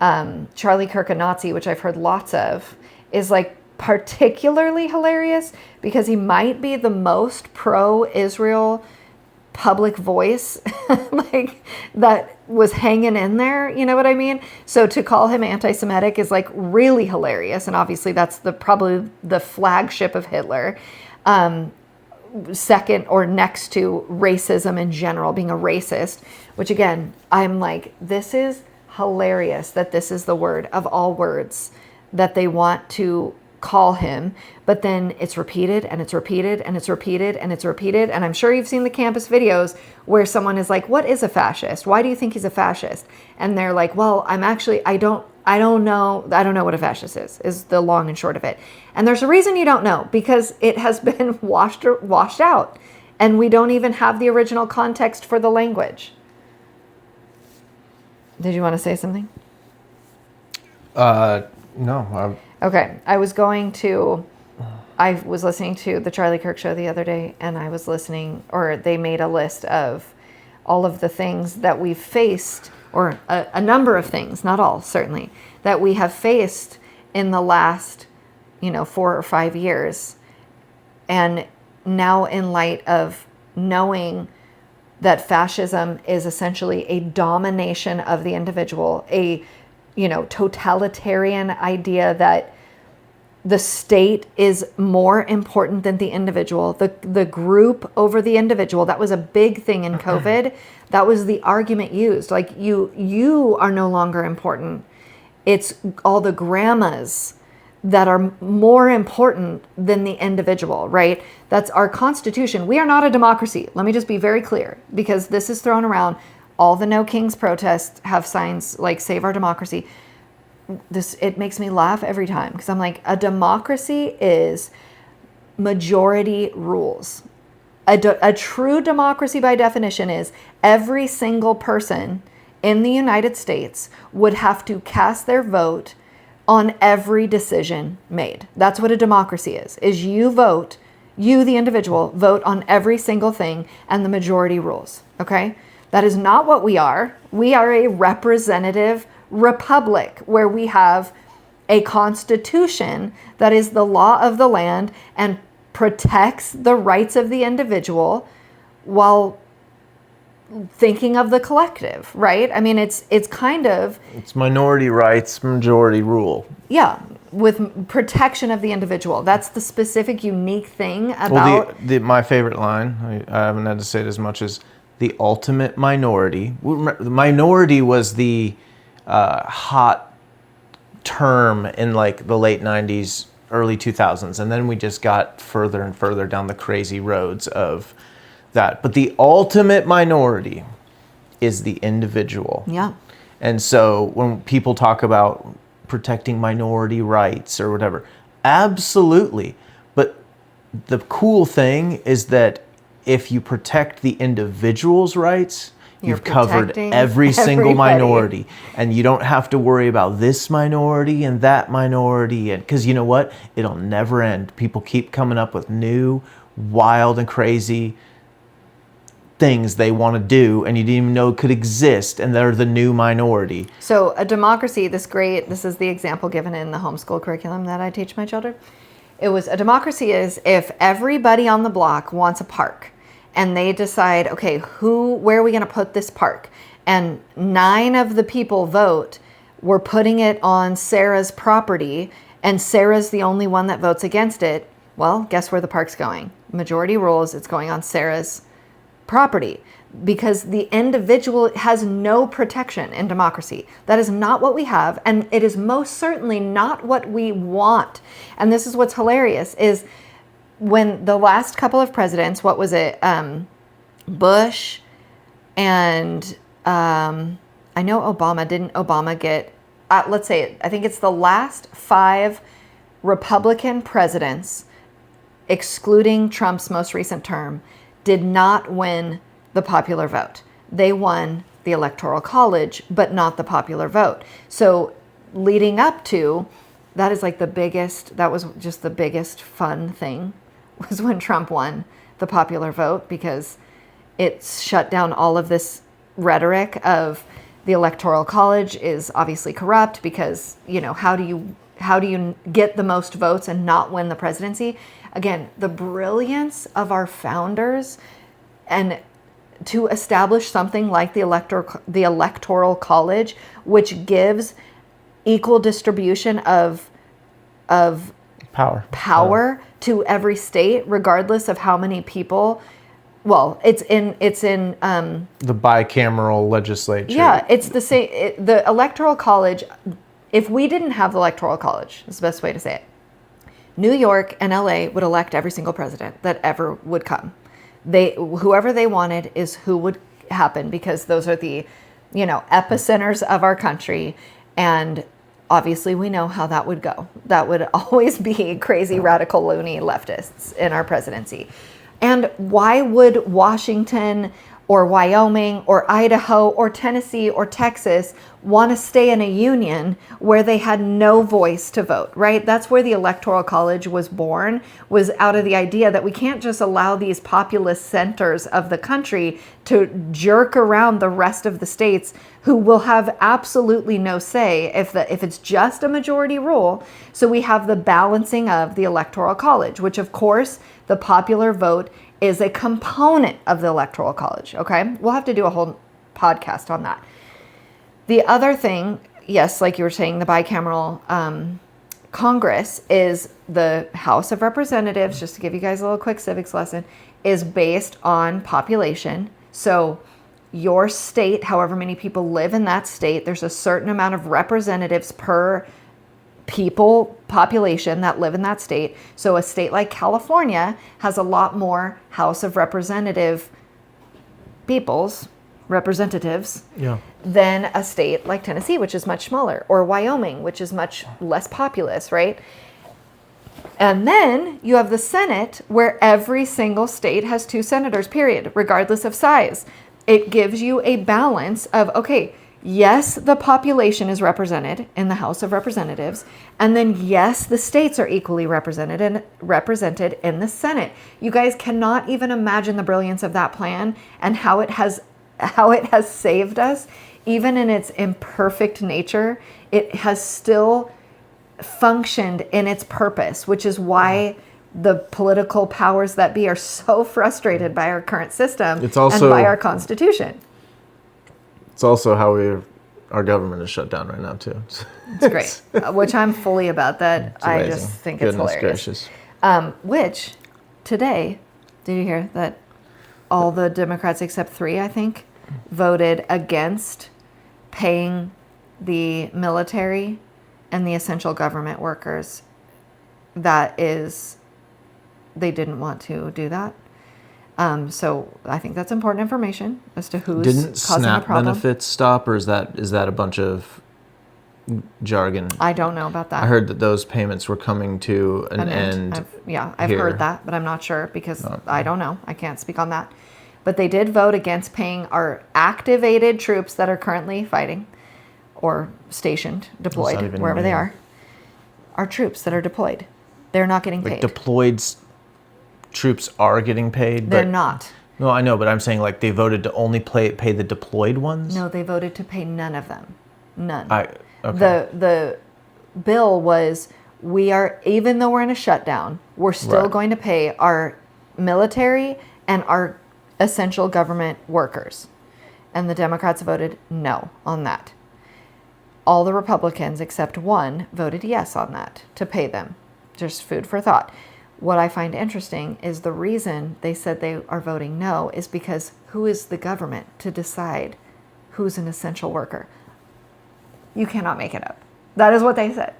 Charlie Kirk a Nazi, which I've heard lots of, is like particularly hilarious because he might be the most pro-Israel public voice like that was hanging in there, you know what I mean? So to call him anti-Semitic is like really hilarious, and obviously that's probably the flagship of Hitler, second or next to racism in general, being a racist, which again, I'm like, this is hilarious that this is the word of all words that they want to call him, but then it's repeated and it's repeated and it's repeated and it's repeated. And I'm sure you've seen the campus videos where someone is like, what is a fascist? Why do you think he's a fascist? And they're like, well, I don't know what a fascist is the long and short of it. And there's a reason you don't know, because it has been washed out, and we don't even have the original context for the language. Did you want to say something? No. Okay. I was listening to the Charlie Kirk show the other day, and I was listening, or they made a list of all of the things that we've faced, or a number of things, not all, certainly, that we have faced in the last, 4 or 5 years. And now, in light of knowing that fascism is essentially a domination of the individual, a totalitarian idea that the state is more important than the individual, the group over the individual. That was a big thing in COVID. That was the argument used. Like, you are no longer important. It's all the grandmas that are more important than the individual, right? That's our Constitution. We are not a democracy. Let me just be very clear, because this is thrown around. All the No Kings protests have signs like "Save Our Democracy." It makes me laugh every time, because I'm like, a democracy is majority rules. A true democracy, by definition, is every single person in the United States would have to cast their vote on every decision made. That's what a democracy is you vote, you, the individual, vote on every single thing, and the majority rules, okay? That is not what we are. We are a representative republic where we have a constitution that is the law of the land and protects the rights of the individual while thinking of the collective, right? I mean, it's minority rights, majority rule. Yeah, with protection of the individual. That's the specific, unique thing about... Well, my favorite line, I haven't had to say it as much, as the ultimate minority. The minority was the hot term in like the late 90s, early 2000s, and then we just got further and further down the crazy roads of that. But the ultimate minority is the individual. Yeah. And so when people talk about protecting minority rights or whatever, absolutely. But the cool thing is that if you protect the individual's rights, you've covered every single minority, and you don't have to worry about this minority and that minority. And because you know what? It'll never end. People keep coming up with new, wild and crazy things they want to do, and you didn't even know could exist, and they're the new minority. So a democracy, this is the example given in the homeschool curriculum that I teach my children. It was, a democracy is if everybody on the block wants a park, and they decide, okay, where are we going to put this park? And 9 of the people vote, we're putting it on Sarah's property, and Sarah's the only one that votes against it. Well, guess where the park's going? Majority rules, it's going on Sarah's property, because the individual has no protection in democracy. That is not what we have, and it is most certainly not what we want. And this is what's hilarious, is when the last couple of presidents, what was it, Bush and I know Obama, didn't Obama get, let's say, I think it's the last 5 Republican presidents, excluding Trump's most recent term, did not win the popular vote. They won the Electoral College, but not the popular vote. So leading up to, that is like that was just the biggest fun thing, was when Trump won the popular vote, because it shut down all of this rhetoric of the Electoral College is obviously corrupt, because, how do you get the most votes and not win the presidency? Again, the brilliance of our founders, and to establish something like the electoral college, which gives equal distribution of power to every state, regardless of how many people. Well, it's in the bicameral legislature. Yeah, it's the same. The electoral college. If we didn't have the electoral college, is the best way to say it. New York and LA would elect every single president that ever would come. Whoever they wanted is who would happen, because those are the, epicenters of our country. And obviously we know how that would go. That would always be crazy, radical, loony leftists in our presidency. And why would Washington or Wyoming or Idaho or Tennessee or Texas want to stay in a union where they had no voice to vote, right? That's where the Electoral College was born, was out of the idea that we can't just allow these populous centers of the country to jerk around the rest of the states who will have absolutely no say if it's just a majority rule. So we have the balancing of the Electoral College, which of course the popular vote is a component of the Electoral College, okay? We'll have to do a whole podcast on that. The other thing, yes, like you were saying, the bicameral Congress is the House of Representatives, just to give you guys a little quick civics lesson, is based on population. So your state, however many people live in that state, there's a certain amount of representatives per population that live in that state. So a state like California has a lot more House of Representatives than a state like Tennessee, which is much smaller, or Wyoming, which is much less populous, right? And then you have the Senate, where every single state has 2 senators, period, regardless of size. It gives you a balance of, okay, yes, the population is represented in the House of Representatives, and then yes, the states are equally represented in the Senate. You guys cannot even imagine the brilliance of that plan and how it has saved us. Even in its imperfect nature, it has still functioned in its purpose, which is why the political powers that be are so frustrated by our current system and by our Constitution. It's also how our government is shut down right now too. It's great, which I'm fully about that. I just think it's hilarious. Gracious. Which today, did you hear that all the Democrats except 3, I think, voted against paying the military and the essential government workers? They didn't want to do that. So I think that's important information as to who's causing the problem. Didn't SNAP benefits stop, or is that a bunch of jargon? I don't know about that. I heard that those payments were coming to an end. I've heard that, but I'm not sure because I don't know. I can't speak on that. But they did vote against paying our activated troops that are currently fighting or stationed, deployed, wherever they are. Our troops that are deployed. They're not getting paid. Deployed troops are getting paid? They're not. No, I know, but I'm saying they voted to only pay the deployed ones? No, they voted to pay none of them. None. Okay. The bill was, even though we're in a shutdown, we're still going to pay our military and our essential government workers. And the Democrats voted no on that. All the Republicans except 1 voted yes on that, to pay them. Just food for thought. What I find interesting is the reason they said they are voting no is because who is the government to decide who's an essential worker? You cannot make it up. That is what they said.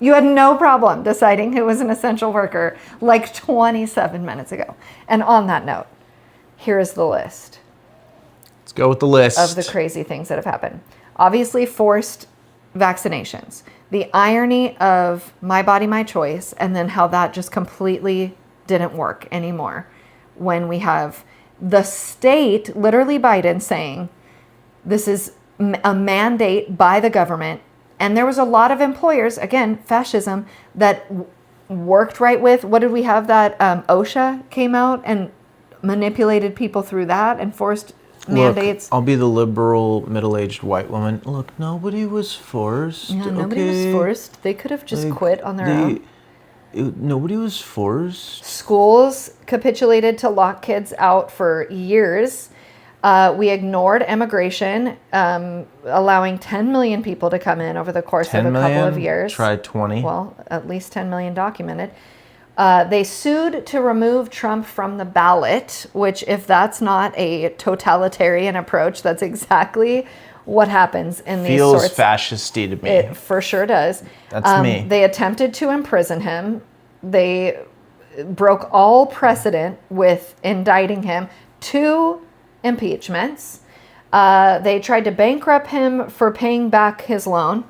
You had no problem deciding who was an essential worker like 27 minutes ago. And on that note, here is the list. Let's go with the list of the crazy things that have happened. Obviously, forced vaccinations. The irony of my body, my choice, and then how that just completely didn't work anymore. When we have the state, literally Biden, saying this is a mandate by the government. And there was a lot of employers, again, fascism, that worked right with, what did we have that OSHA came out and manipulated people through that and forced mandates. Look, I'll be the liberal middle-aged white woman. Look, nobody was forced. Yeah, nobody was forced. They could have just quit on their own. Nobody was forced. Schools capitulated to lock kids out for years. We ignored immigration, allowing 10 million people to come in over the course of a couple of years. Tried 20. Well, at least 10 million documented. They sued to remove Trump from the ballot, which, if that's not a totalitarian approach, that's exactly what happens in these Feels sorts. fascisty to me. It for sure does. That's me. They attempted to imprison him. They broke all precedent with indicting him. 2 impeachments. They tried to bankrupt him for paying back his loan,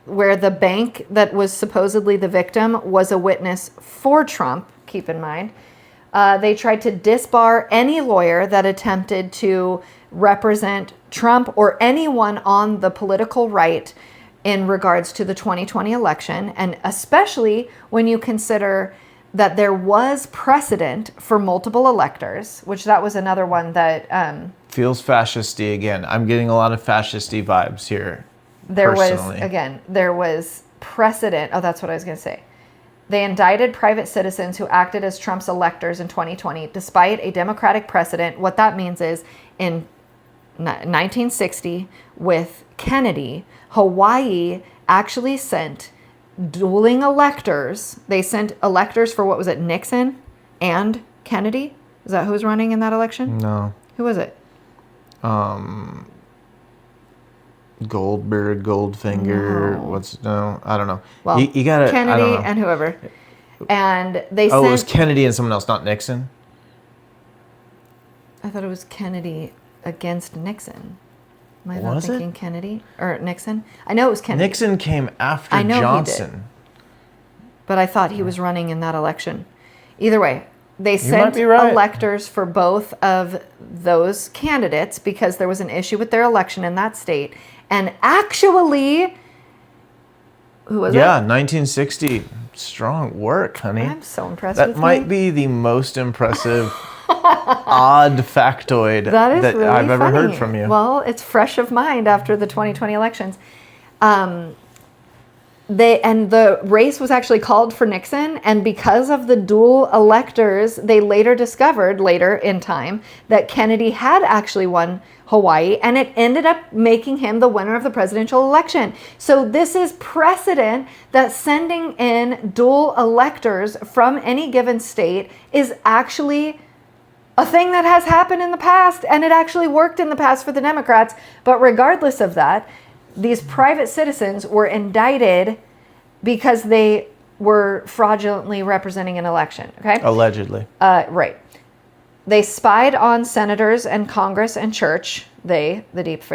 where the bank that was supposedly the victim was a witness for Trump, keep in mind. They tried to disbar any lawyer that attempted to represent Trump or anyone on the political right in regards to the 2020 election, and especially when you consider that there was precedent for multiple electors, which that was another one that... Feels fascisty again. I'm getting a lot of fascisty vibes here. There personally. there was precedent. Oh, that's what I was going to say. They indicted private citizens who acted as Trump's electors in 2020, despite a Democratic precedent. What that means is in 1960 with Kennedy, Hawaii actually sent dueling electors. They sent electors for, what was it, Nixon and Kennedy? Is that who was running in that election? No. Who was it? Goldberg, Goldfinger, I don't know. Well, you gotta, Kennedy and whoever. And they sent... it was Kennedy and someone else, not Nixon? I thought it was Kennedy against Nixon. Am I not Was it? thinking Kennedy or Nixon? I know it was Kennedy. Nixon came after I know Johnson. he did. But I thought he was running in that election. Either way, they might sent be right. electors for both of those candidates because there was an issue with their election in that state. And actually, who was it? Yeah, 1960. Strong work, honey. I'm so impressed That with might me. be the most impressive odd factoid That is really I've ever funny. heard from you. Well, it's fresh of mind after the 2020 elections. The race was actually called for Nixon, and because of the dual electors, they later discovered, later in time, that Kennedy had actually won Hawaii, and it ended up making him the winner of the presidential election. So this is precedent that sending in dual electors from any given state is actually a thing that has happened in the past, and it actually worked in the past for the Democrats. But regardless of that, these private citizens were indicted because they were fraudulently representing an election. Okay, Allegedly. right. They spied on senators and Congress and church. The deep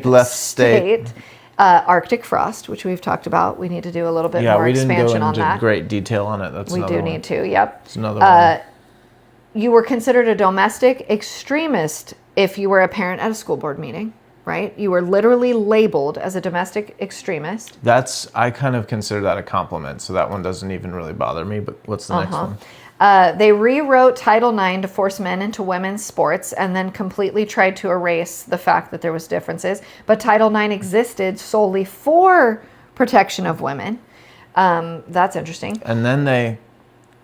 left state. Arctic frost, which we've talked about. We need to do a little bit more we didn't expansion go on into that. great detail on it. That's We another do one. need to. Yep. It's another one. You were considered a domestic extremist if you were a parent at a school board meeting, right? You were literally labeled as a domestic extremist. I kind of consider that a compliment, so that one doesn't even really bother me. But what's the next one? They rewrote Title IX to force men into women's sports and then completely tried to erase the fact that there was differences. But Title IX existed solely for protection of women. That's interesting. And then they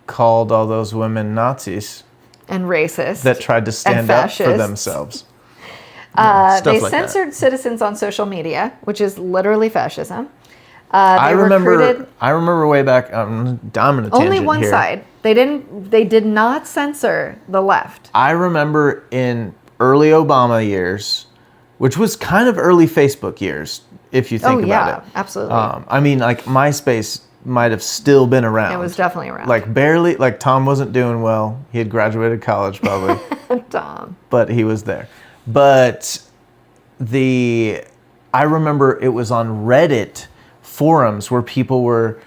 called all those women Nazis And racist. that tried to stand up for fascist. themselves. They like censored citizens on social media, which is literally fascism. I They recruited remember way back. I'm gonna tangent only one here. side. They did not censor the left. I remember in early Obama years, which was kind of early Facebook years, if you think about it. Absolutely. I mean, like MySpace might have still been around. It was definitely around. Like barely, like Tom wasn't doing well. He had graduated college probably, Tom. but he was there. But I remember it was on Reddit forums where people were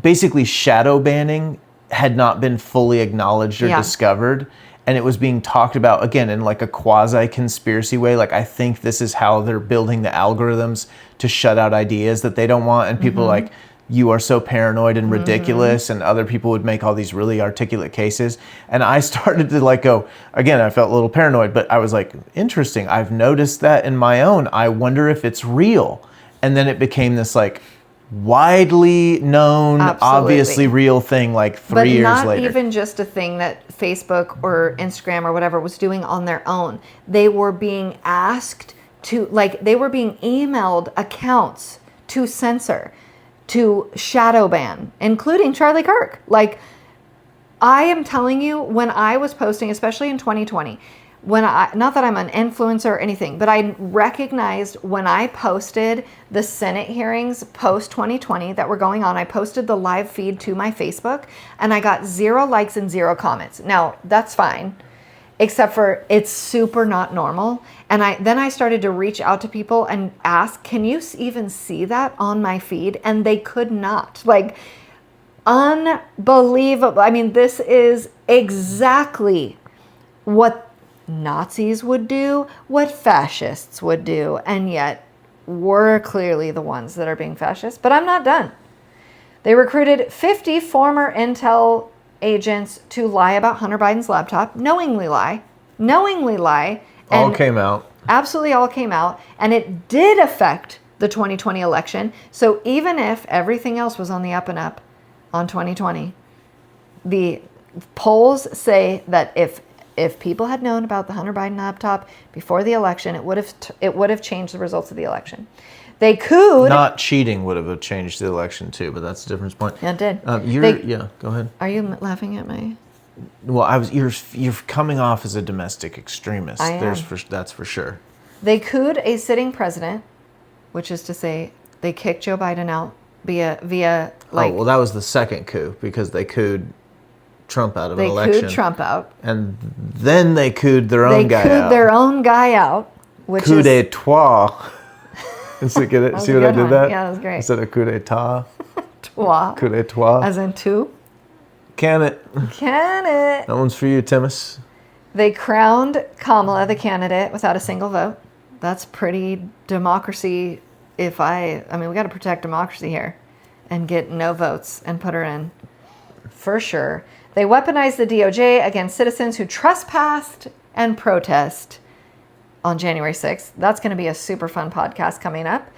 basically shadow banning had not been fully acknowledged or discovered. And it was being talked about, again, in like a quasi-conspiracy way. Like, I think this is how they're building the algorithms to shut out ideas that they don't want. And people like, you are so paranoid and ridiculous. And other people would make all these really articulate cases. And I started to like go, again, I felt a little paranoid, but I was like, interesting. I've noticed that in my own. I wonder if it's real. And then it became this like widely known, Absolutely. obviously real thing like 3 years But later. not even just a thing that Facebook or Instagram or whatever was doing on their own. They were being asked to, like, they were being emailed accounts to censor, to shadow ban, including Charlie Kirk. Like, I am telling you, when I was posting, especially in 2020, not that I'm an influencer or anything, but I recognized when I posted the Senate hearings post 2020 that were going on, I posted the live feed to my Facebook and I got 0 likes and 0 comments. Now, that's fine, except for it's super not normal. And then I started to reach out to people and ask, can you even see that on my feed? And they could not. Like, unbelievable. I mean, this is exactly what Nazis would do, what fascists would do, and yet we're clearly the ones that are being fascist. But I'm not done. They recruited 50 former Intel agents to lie about Hunter Biden's laptop, knowingly lie, All came out. Absolutely all came out, and it did affect the 2020 election. So even if everything else was on the up and up on 2020, the polls say that if people had known about the Hunter Biden laptop before the election, it would have changed the results of the election. They could Not cheating would have changed the election too, but that's a different point. Yeah, it did. Go ahead. Are you laughing at me? Well, you're coming off as a domestic extremist. I am. That's for sure. They cooed a sitting president, which is to say they kicked Joe Biden out via like, that was the second coup because they cooed Trump out of an election. They cooed Trump out. And then they cooed their own guy out. They cooed their own guy out, which coup is... d'etat. See what I did that? Yeah, that was great. Instead of coup d'etat. Trois. Coup d'etat. As in two. Can it? Can it? That one's for you, Timus. They crowned Kamala the candidate without a single vote. That's pretty democracy. We got to protect democracy here and get no votes and put her in. For sure. They weaponized the DOJ against citizens who trespassed and protest on January 6th. That's going to be a super fun podcast coming up.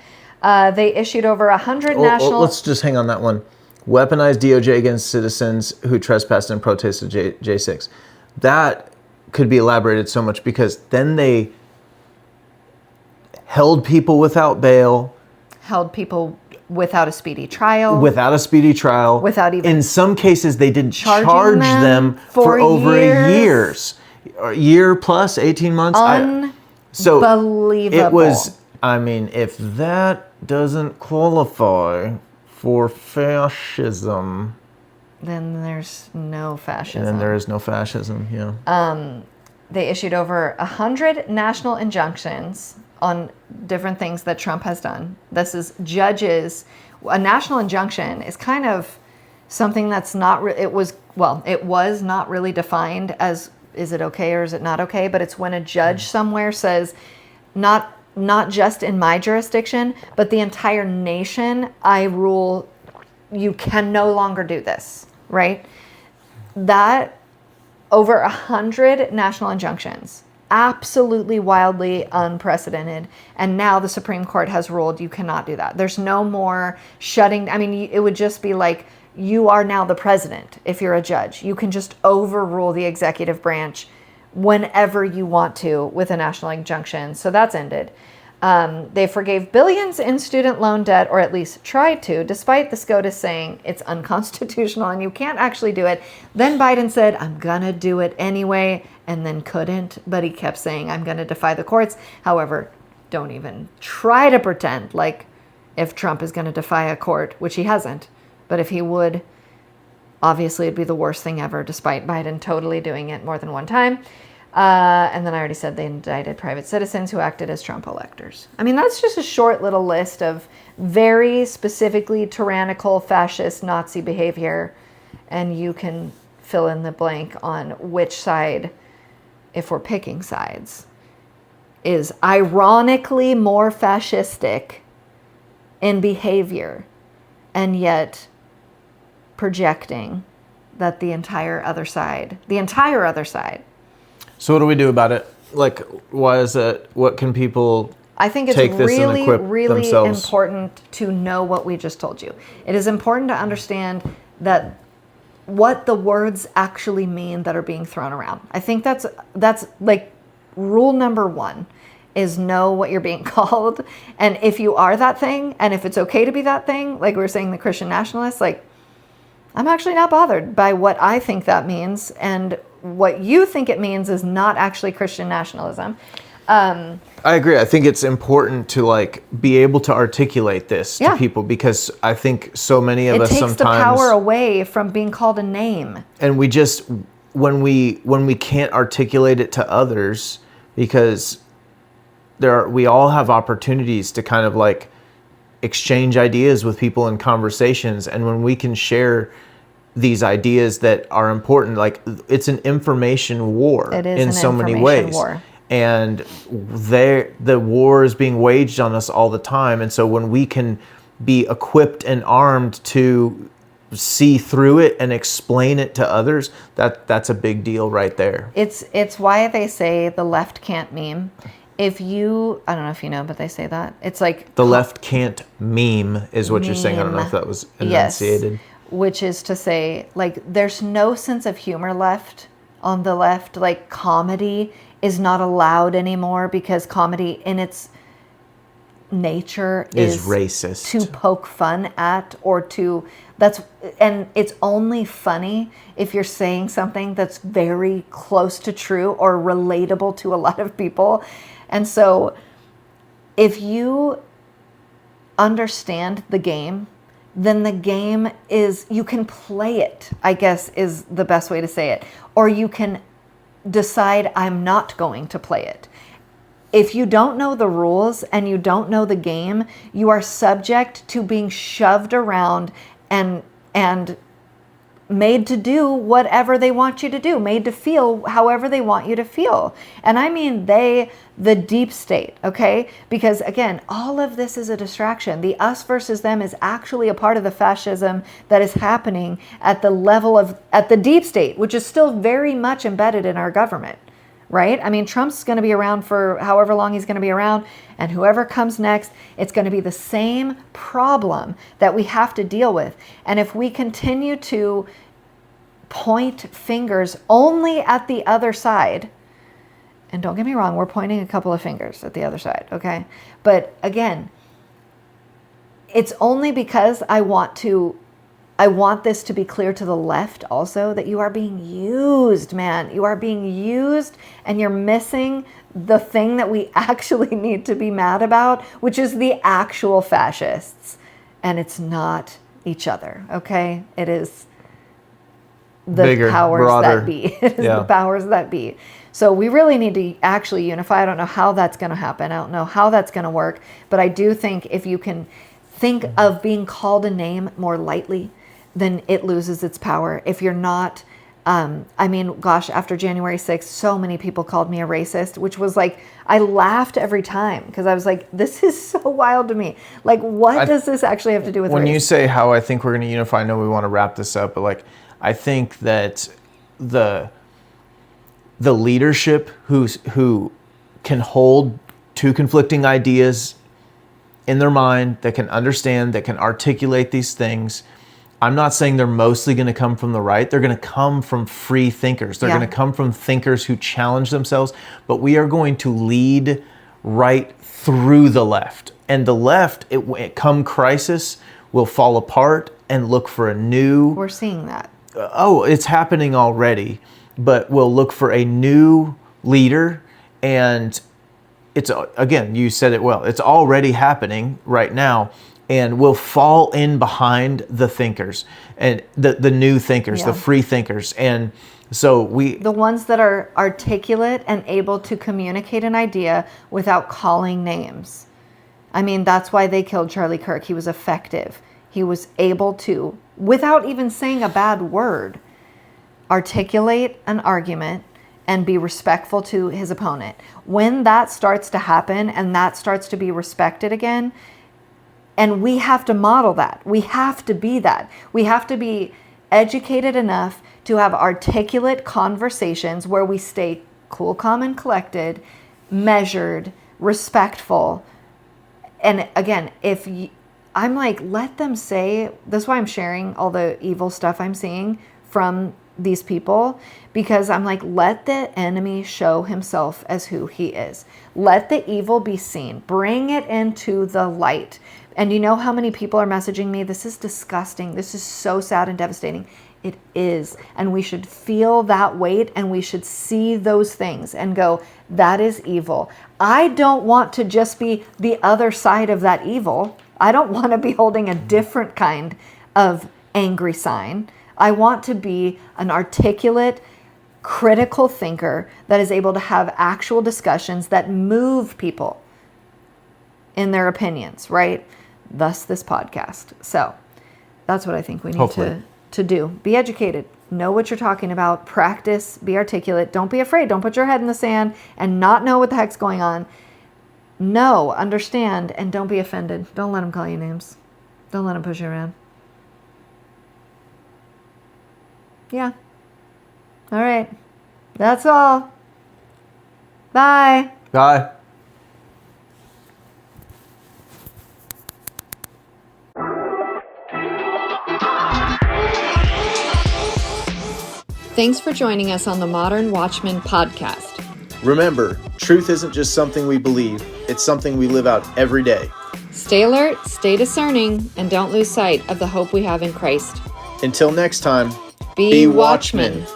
They issued over 100 national... Let's just hang on that one. Weaponized DOJ against citizens who trespassed and protested J6. That could be elaborated so much because then they held people without bail. Held people without a speedy trial. Without even... In some cases, they didn't charge them for over years. a year plus, 18 months. Unbelievable. It was... if that doesn't qualify for fascism... Then there's no fascism. And then there is no fascism, yeah. They issued over 100 national injunctions on different things that Trump has done. This is judges. A national injunction is kind of something that's not... it was not really defined as, is it okay or is it not okay? But it's when a judge somewhere says, not just in my jurisdiction, but the entire nation, I rule, you can no longer do this, right? That, over 100 national injunctions, absolutely wildly unprecedented. And now the Supreme Court has ruled you cannot do that. There's no more shutting. It would just be like, you are now the president if you're a judge. You can just overrule the executive branch whenever you want to with a national injunction. So that's ended. They forgave billions in student loan debt, or at least tried to, despite the SCOTUS saying it's unconstitutional and you can't actually do it. Then Biden said, I'm going to do it anyway, and then couldn't. But he kept saying, I'm going to defy the courts. However, don't even try to pretend like if Trump is going to defy a court, which he hasn't. But if he would, obviously it'd be the worst thing ever, despite Biden totally doing it more than one time. And then I already said they indicted private citizens who acted as Trump electors. That's just a short little list of very specifically tyrannical, fascist, Nazi behavior. And you can fill in the blank on which side, if we're picking sides, is ironically more fascistic in behavior and yet projecting that the entire other side. So what do we do about it? Like, why is that? What can people I think it's take this and really, equip really themselves. important to know what we just told you. It is important to understand that what the words actually mean that are being thrown around. I think that's like rule number one, is know what you're being called. And if you are that thing, and if it's okay to be that thing, like we were saying, the Christian nationalists, like, I'm actually not bothered by what I think that means. And what you think it means is not actually Christian nationalism. I agree. I think it's important to like be able to articulate this to people, because I think so many of us sometimes it takes the power away from being called a name. And we just, when we can't articulate it to others, because we all have opportunities to kind of like exchange ideas with people in conversations, and when we can share these ideas that are important, like it's an information war in so many ways. War. And the war is being waged on us all the time, and so when we can be equipped and armed to see through it and explain it to others, that's a big deal right there. It's why they say the left can't meme. I don't know if you know, but they say that. It's like... The left can't meme is what you're saying. I don't know if that was enunciated. Yes, which is to say, like, there's no sense of humor left on the left. Like, comedy is not allowed anymore because comedy in its nature is racist. To poke fun at or to... and it's only funny if you're saying something that's very close to true or relatable to a lot of people. And so if you understand the game, then the game is, you can play it, I guess is the best way to say it. Or you can decide, I'm not going to play it. If you don't know the rules and you don't know the game, you are subject to being shoved around and made to do whatever they want you to do, made to feel however they want you to feel. And I mean the deep state, okay? Because again, all of this is a distraction. The us versus them is actually a part of the fascism that is happening at the deep state, which is still very much embedded in our government, right? I mean, Trump's going to be around for however long he's going to be around, and whoever comes next, it's going to be the same problem that we have to deal with. And if we continue to point fingers only at the other side, and don't get me wrong, we're pointing a couple of fingers at the other side, okay? But again, it's only because I want this to be clear to the left also, that you are being used, man. You are being used, and you're missing the thing that we actually need to be mad about, which is the actual fascists. And it's not each other, okay? It is the bigger, powers broader. That be. It is the powers that be. So we really need to actually unify. I don't know how that's going to happen. I don't know how that's going to work. But I do think if you can think of being called a name more lightly, then it loses its power. If you're not, I mean, gosh, after January 6th, so many people called me a racist, which was like, I laughed every time because I was like, this is so wild to me. Like, what does this actually have to do with when race? you say how I think we're going to unify, I know we want to wrap this up, but like, I think that the leadership who can hold two conflicting ideas in their mind, that can understand, that can articulate these things. I'm not saying they're mostly going to come from the right. They're going to come from free thinkers. They're going to come from thinkers who challenge themselves. But we are going to lead right through the left. And the left, come crisis, will fall apart and look for a new... We're seeing that. It's happening already. But we'll look for a new leader. And it's, again, you said it well. It's already happening right now. And we'll fall in behind the thinkers and the new thinkers, the free thinkers. And so the ones that are articulate and able to communicate an idea without calling names. I mean, that's why they killed Charlie Kirk. He was effective. He was able to, without even saying a bad word, articulate an argument and be respectful to his opponent. When that starts to happen and that starts to be respected again, and we have to model that. We have to be that. We have to be educated enough to have articulate conversations where we stay cool, calm, and collected, measured, respectful, And again, I'm like, let them say, that's why I'm sharing all the evil stuff I'm seeing from these people, because I'm like, let the enemy show himself as who he is. Let the evil be seen. Bring it into the light. And you know how many people are messaging me? This is disgusting. This is so sad and devastating. It is. And we should feel that weight, and we should see those things and go, that is evil. I don't want to just be the other side of that evil. I don't want to be holding a different kind of angry sign. I want to be an articulate, critical thinker that is able to have actual discussions that move people in their opinions, right? Thus this podcast. So that's what I think we need to do. Be educated. Know what you're talking about. Practice. Be articulate. Don't be afraid. Don't put your head in the sand and not know what the heck's going on. Know, understand, and don't be offended. Don't let them call you names. Don't let them push you around. Yeah. All right. That's all. Bye. Bye. Thanks for joining us on the Modern Watchman podcast. Remember, truth isn't just something we believe, it's something we live out every day. Stay alert, stay discerning, and don't lose sight of the hope we have in Christ. Until next time, Be watchmen.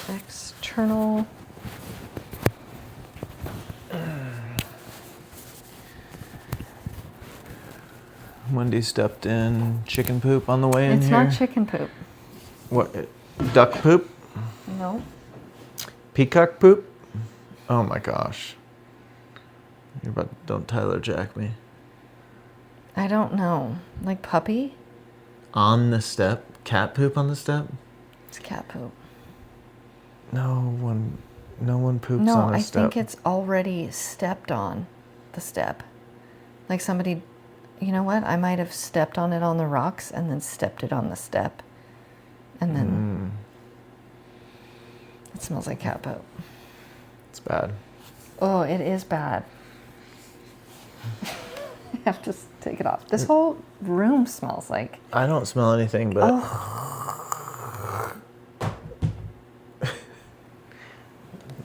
External. Wendy stepped in chicken poop on the way in It's here. not chicken poop. What? Duck poop? No. Peacock poop? Oh my gosh. You're about to, don't Tyler Jack me. I don't know. Like puppy? On the step? Cat poop on the step? It's cat poop. No one poops No, on a I step. think it's already stepped on the step. Like somebody, you know what? I might have stepped on it on the rocks and then stepped it on the step. And then it smells like cat poop. It's bad. Oh, it is bad. I have to take it off. This whole room smells like... I don't smell anything, but...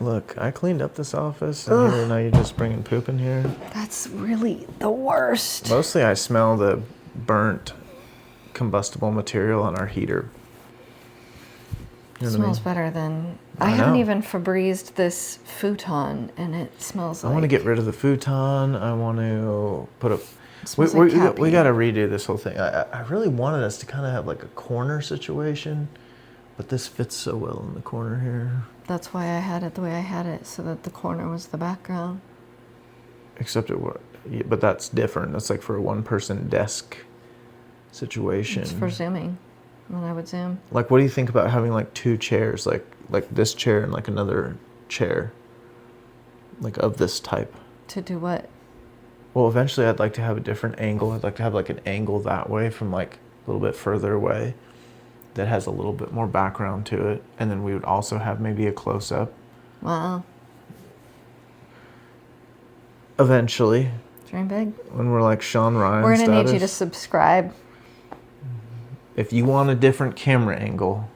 Look, I cleaned up this office, and here, now you're just bringing poop in here. That's really the worst. Mostly I smell the burnt combustible material on our heater. You know what I Smells mean? better than... I I haven't know. even Febrezed this futon, and it smells I like... want to get rid of the futon. I want to put a... smells like cat We pee. got to redo this whole thing. I really wanted us to kind of have like a corner situation, but this fits so well in the corner here. That's why I had it the way I had it, so that the corner was the background. Except it was... But that's different. That's like for a one-person desk situation. It's for zooming, when I would zoom. Like, what do you think about having like two chairs, like this chair and like another chair, like of this type? To do what? Well, eventually I'd like to have a different angle. I'd like to have like an angle that way from like a little bit further away that has a little bit more background to it. And then we would also have maybe a close-up. Wow. Eventually, Dream big. when we're like Sean Ryan We're going to need you to status. subscribe. If you want a different camera angle,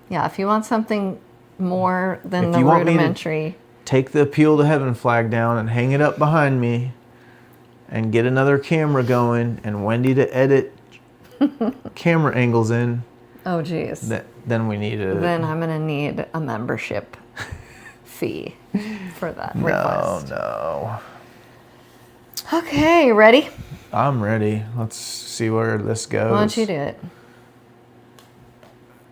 Yeah, if you want something more than If the you want me to- rudimentary... take the Appeal to Heaven flag down and hang it up behind me and get another camera going and Wendy to edit camera angles in, Oh, geez. then we need a... Then I'm going to need a membership fee for that request. No. Okay, ready? I'm ready. Let's see where this goes. Why don't you do it?